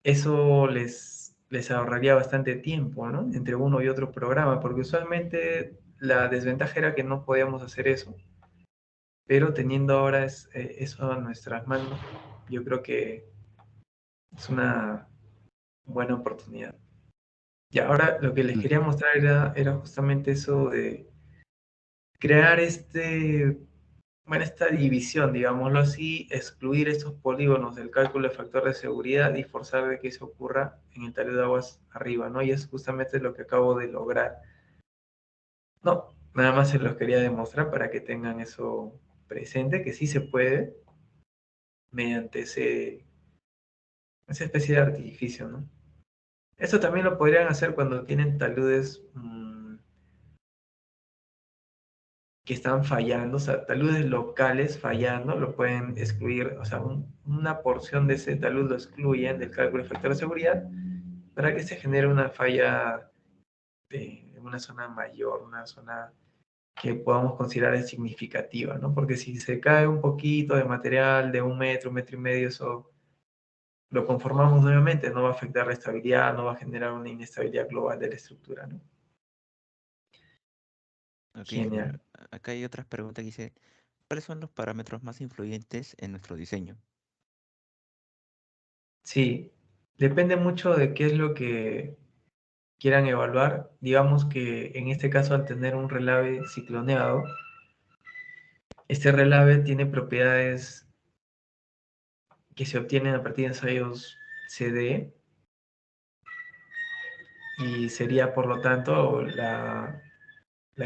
B: Eso les ahorraría bastante tiempo, ¿no? Entre uno y otro programa, porque usualmente la desventaja era que no podíamos hacer eso, pero teniendo ahora eso a nuestras manos, yo creo que es una buena oportunidad. Y ahora lo que les
A: Mm.
B: quería mostrar era justamente eso de crear bueno, esta división, digámoslo así, excluir estos polígonos del cálculo de factor de seguridad y forzar de que eso ocurra en el talud de aguas arriba, ¿no? Y es justamente lo que acabo de lograr. No, nada más se los quería demostrar para que tengan eso presente, que sí se puede mediante esa especie de artificio, ¿no? Eso también lo podrían hacer cuando tienen taludes que están fallando, o sea, taludes locales fallando, lo pueden excluir, o sea, una porción de ese talud lo excluyen del cálculo de factor de seguridad para que se genere una falla de una zona mayor, una zona que podamos considerar significativa, ¿no? Porque si se cae un poquito de material de 1 metro, 1,5 metros, eso lo conformamos nuevamente, no va a afectar la estabilidad, no va a generar una inestabilidad global de la estructura, ¿no?
A: Ok, ingeniero.
B: Genial.
A: Acá hay otras preguntas que dice, ¿cuáles son los parámetros más influyentes en nuestro diseño?
B: Sí, depende mucho de qué es lo que quieran evaluar. Digamos que en este caso, al tener un relave cicloneado, este relave tiene propiedades que se obtienen a partir de ensayos CD y sería por lo tanto la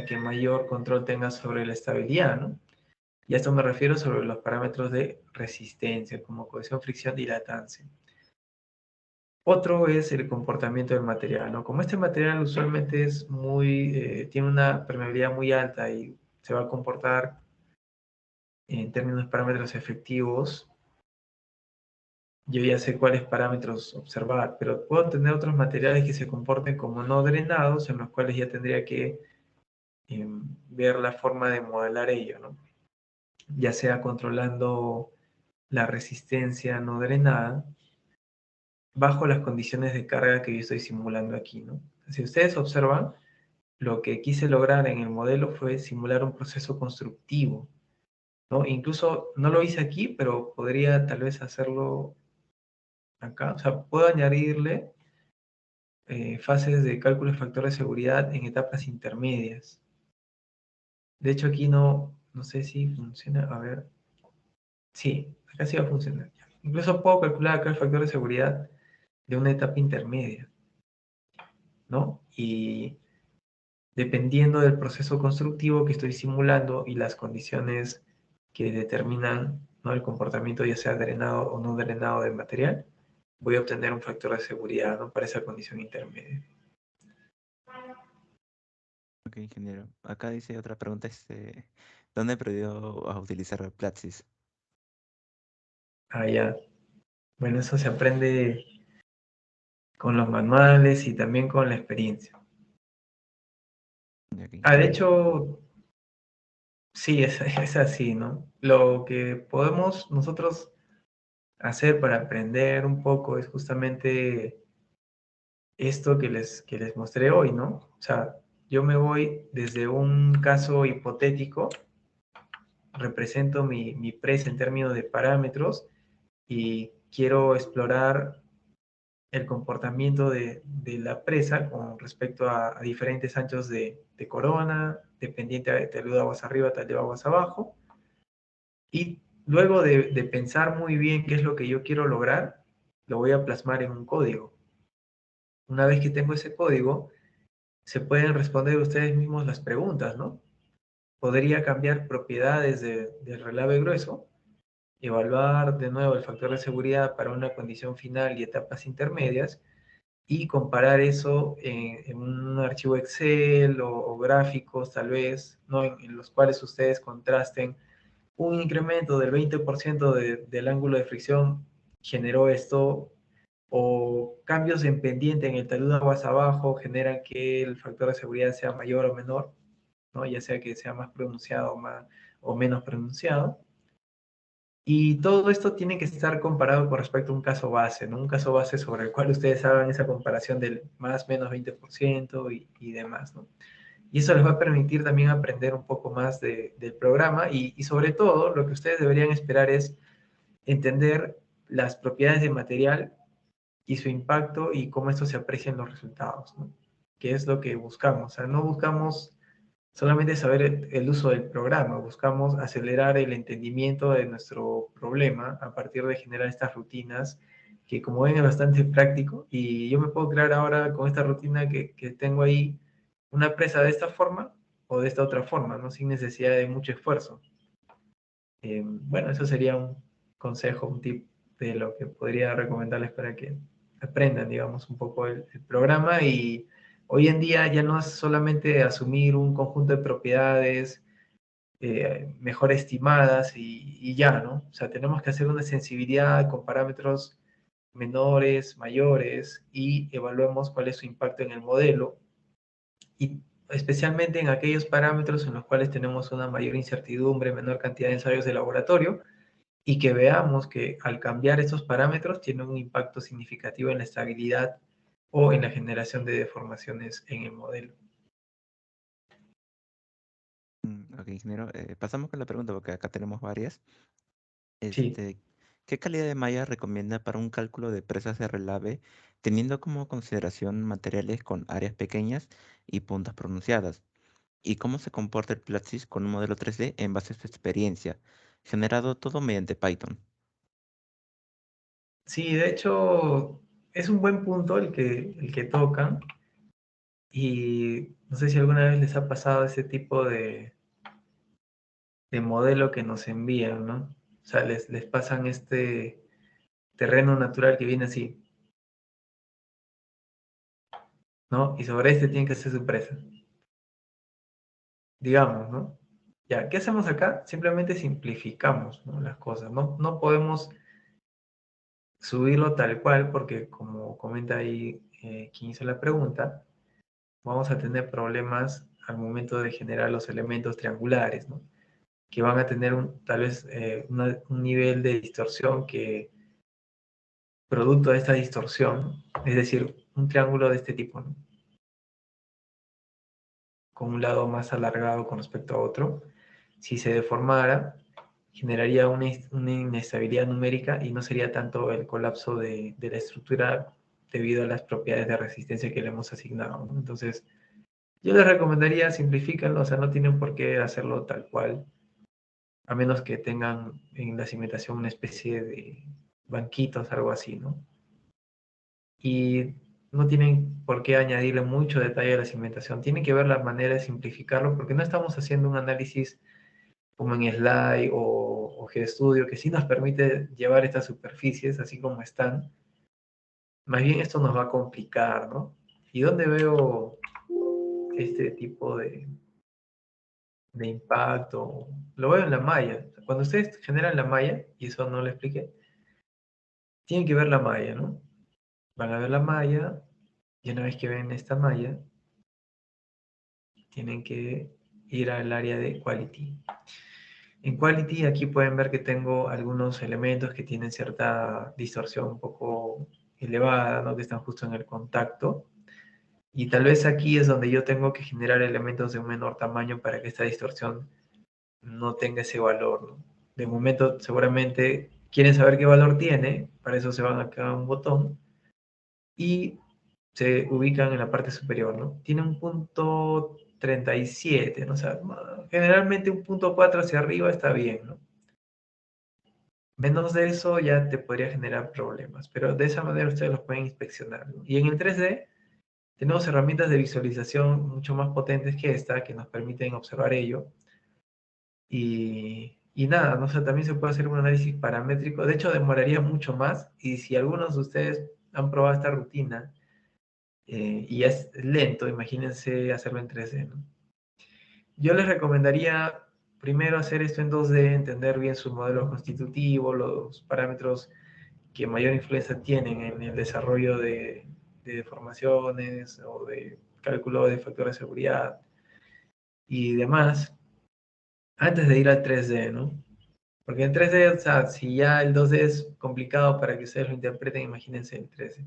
B: que mayor control tenga sobre la estabilidad, ¿no? Y a esto me refiero sobre los parámetros de resistencia, como cohesión, fricción, dilatancia. Otro es el comportamiento del material, ¿no? Como este material usualmente es tiene una permeabilidad muy alta y se va a comportar en términos de parámetros efectivos, yo ya sé cuáles parámetros observar, pero puedo tener otros materiales que se comporten como no drenados, en los cuales ya tendría que ver la forma de modelar ello, ¿no? Ya sea controlando la resistencia no drenada bajo las condiciones de carga que yo estoy simulando aquí, ¿no? Si ustedes observan, lo que quise lograr en el modelo fue simular un proceso constructivo, ¿no? Incluso no lo hice aquí, pero podría tal vez hacerlo acá. O sea, puedo añadirle fases de cálculo de factor de seguridad en etapas intermedias. De hecho, aquí no sé si funciona. A ver. Sí, acá sí va a funcionar. Incluso puedo calcular acá el factor de seguridad de una etapa intermedia, ¿no? Y dependiendo del proceso constructivo que estoy simulando y las condiciones que determinan, ¿no?, el comportamiento, ya sea drenado o no drenado del material, voy a obtener un factor de seguridad, ¿no?, para esa condición intermedia.
A: Ok, ingeniero. Acá dice otra pregunta, ¿dónde aprendió a utilizar Platzi?
B: Ah, ya. Bueno, eso se aprende con los manuales y también con la experiencia.
A: Ya que
B: Ah, de
A: ingeniero.
B: hecho, sí, es así, ¿no? Lo que podemos nosotros hacer para aprender un poco es justamente esto que les mostré hoy, ¿no? O sea, yo me voy desde un caso hipotético, represento mi presa en términos de parámetros y quiero explorar el comportamiento de la presa con respecto a diferentes anchos de corona, dependiente de talud de aguas arriba, talud de aguas abajo. Y luego de pensar muy bien qué es lo que yo quiero lograr, lo voy a plasmar en un código. Una vez que tengo ese código, se pueden responder ustedes mismos las preguntas, ¿no? Podría cambiar propiedades del relave grueso, evaluar de nuevo el factor de seguridad para una condición final y etapas intermedias, y comparar eso en un archivo Excel o gráficos tal vez, ¿no?, en los cuales ustedes contrasten un incremento del 20% del ángulo de fricción generó esto, o cambios en pendiente en el talud de aguas abajo generan que el factor de seguridad sea mayor o menor, ¿no?, ya sea que sea más pronunciado o menos pronunciado. Y todo esto tiene que estar comparado con respecto a un caso base, ¿no? Un caso base sobre el cual ustedes hagan esa comparación del más menos 20% y demás, ¿no? Y eso les va a permitir también aprender un poco más del programa y sobre todo lo que ustedes deberían esperar es entender las propiedades del material y su impacto y cómo esto se aprecia en los resultados, ¿no? Que es lo que buscamos. O sea, no buscamos solamente saber el uso del programa, buscamos acelerar el entendimiento de nuestro problema a partir de generar estas rutinas que, como ven, es bastante práctico, y yo me puedo crear ahora con esta rutina que tengo ahí una presa de esta forma o de esta otra forma, ¿no?, sin necesidad de mucho esfuerzo. Bueno, eso sería un consejo, un tip de lo que podría recomendarles para que aprendan, digamos, un poco el programa. Y hoy en día ya no es solamente asumir un conjunto de propiedades mejor estimadas y ya, ¿no? O sea, tenemos que hacer una sensibilidad con parámetros menores, mayores, y evaluemos cuál es su impacto en el modelo, y especialmente en aquellos parámetros en los cuales tenemos una mayor incertidumbre, menor cantidad de ensayos de laboratorio, y que veamos que al cambiar estos parámetros tiene un impacto significativo en la estabilidad o en la generación de deformaciones en el modelo.
A: Ok, ingeniero. Pasamos con la pregunta porque acá tenemos varias.
B: Sí,
A: Este, ¿qué calidad de malla recomienda para un cálculo de presas de relave teniendo como consideración materiales con áreas pequeñas y puntas pronunciadas? ¿Y cómo se comporta el Platzi con un modelo 3D en base a su experiencia, generado todo mediante Python?
B: sí, de hecho es un buen punto el que tocan y no sé si alguna vez les ha pasado ese tipo de modelo que nos envían, ¿no? O sea, les pasan este terreno natural que viene así, ¿no? Y sobre este tienen que hacer su presa, digamos, ¿no? Ya, ¿qué hacemos acá? Simplemente simplificamos, ¿no?, las cosas. No podemos subirlo tal cual porque, como comenta ahí quien hizo la pregunta, vamos a tener problemas al momento de generar los elementos triangulares, ¿no? Que van a tener tal vez un nivel de distorsión que, producto de esta distorsión, es decir, un triángulo de este tipo, ¿no?, con un lado más alargado con respecto a otro, si se deformara, generaría una inestabilidad numérica y no sería tanto el colapso de la estructura debido a las propiedades de resistencia que le hemos asignado, ¿no? Entonces, yo les recomendaría simplifíquenlo, o sea, no tienen por qué hacerlo tal cual, a menos que tengan en la cimentación una especie de banquitos, algo así, ¿no? Y no tienen por qué añadirle mucho detalle a la cimentación, tienen que ver la manera de simplificarlo, porque no estamos haciendo un análisis como en Slide o GStudio, que sí nos permite llevar estas superficies así como están. Más bien esto nos va a complicar, ¿no? ¿Y dónde veo este tipo de impacto? Lo veo en la malla. Cuando ustedes generan la malla, y eso no lo expliqué, tienen que ver la malla, ¿no? Van a ver la malla, y una vez que ven esta malla, tienen que ir al área de Quality. En Quality aquí pueden ver que tengo algunos elementos que tienen cierta distorsión un poco elevada, ¿no?, que están justo en el contacto. Y tal vez aquí es donde yo tengo que generar elementos de un menor tamaño para que esta distorsión no tenga ese valor, ¿no? De momento seguramente quieren saber qué valor tiene, para eso se van acá a un botón y se ubican en la parte superior, ¿no? Tiene un punto 37, ¿no? O sea, generalmente un punto 4 hacia arriba está bien, ¿no? Menos de eso ya te podría generar problemas, pero de esa manera ustedes los pueden inspeccionar, ¿no? Y en el 3D tenemos herramientas de visualización mucho más potentes que esta, que nos permiten observar ello. Y nada, no sé, también se puede hacer un análisis paramétrico. De hecho, demoraría mucho más. Y si algunos de ustedes han probado esta rutina y es lento, imagínense hacerlo en 3D, ¿no? Yo les recomendaría primero hacer esto en 2D, entender bien su modelo constitutivo, los parámetros que mayor influencia tienen en el desarrollo de deformaciones o de cálculo de factores de seguridad y demás, antes de ir al 3D, ¿no? Porque en 3D, o sea, si ya el 2D es complicado para que ustedes lo interpreten, imagínense el 3D.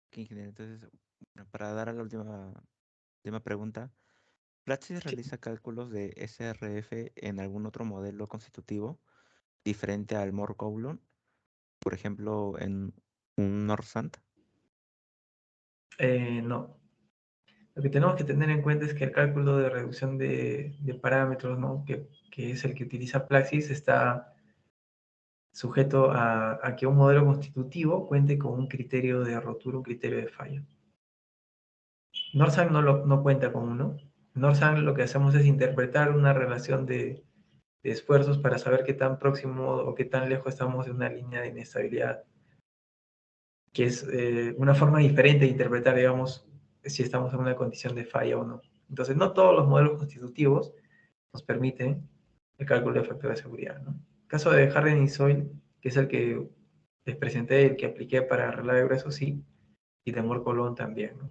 A: Ok, ingeniero. Entonces, bueno, para dar a la última pregunta, ¿Platzi
B: Sí.
A: realiza cálculos de SRF en algún otro modelo constitutivo diferente al Moore-Coulomb? Por ejemplo, en un NORSANT.
B: No. Lo que tenemos que tener en cuenta es que el cálculo de reducción de parámetros, ¿no?, que es el que utiliza Plaxis, está sujeto a que un modelo constitutivo cuente con un criterio de rotura, un criterio de falla. NORSAN no cuenta con uno. NORSAN lo que hacemos es interpretar una relación de esfuerzos para saber qué tan próximo o qué tan lejos estamos de una línea de inestabilidad, que es una forma diferente de interpretar, digamos, si estamos en una condición de falla o no. Entonces, no todos los modelos constitutivos nos permiten el cálculo de factor de seguridad, ¿no? El caso de Harden y Soil, que es el que les presenté, el que apliqué para relave grueso, sí, y de Moore-Coulomb también, ¿no?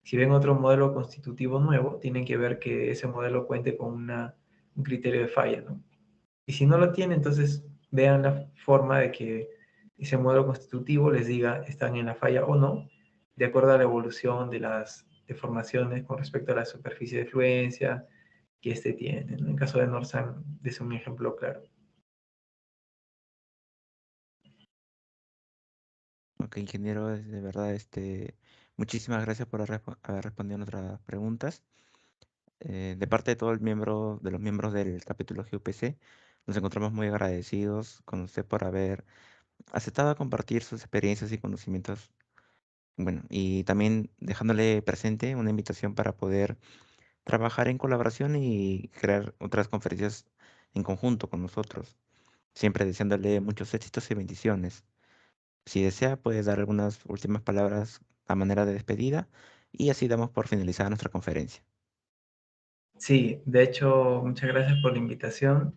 B: Si ven otro modelo constitutivo nuevo, tienen que ver que ese modelo cuente con un criterio de falla, ¿no? Y si no lo tiene, entonces vean la forma de que ese modelo constitutivo les diga están en la falla o no, de acuerdo a la evolución deformaciones con respecto a la superficie de fluencia que éste tiene, ¿no? En caso de Norsan, es un ejemplo claro.
A: Ok, ingeniero, de verdad, muchísimas gracias por haber respondido nuestras preguntas. De parte de todo de los miembros del capítulo GUPC, nos encontramos muy agradecidos con usted por haber aceptado compartir sus experiencias y conocimientos. Bueno, y también dejándole presente una invitación para poder trabajar en colaboración y crear otras conferencias en conjunto con nosotros. Siempre deseándole muchos éxitos y bendiciones. Si desea, puede dar algunas últimas palabras a manera de despedida y así damos por finalizada nuestra conferencia.
B: Sí, de hecho, muchas gracias por la invitación.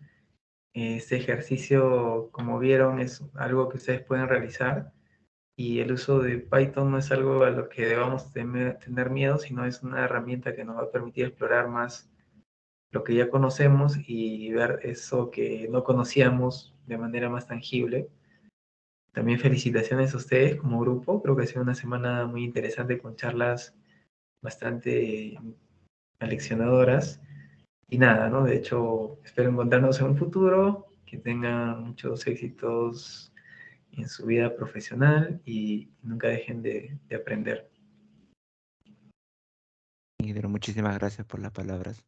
B: Este ejercicio, como vieron, es algo que ustedes pueden realizar y el uso de Python no es algo a lo que debamos tener miedo, sino es una herramienta que nos va a permitir explorar más lo que ya conocemos y ver eso que no conocíamos de manera más tangible. También felicitaciones a ustedes como grupo. Creo que ha sido una semana muy interesante con charlas bastante aleccionadoras. Y nada, ¿no? De hecho, espero encontrarnos en un futuro, que tengan muchos éxitos en su vida profesional y nunca dejen de aprender.
A: Ingeniero, muchísimas gracias por las palabras.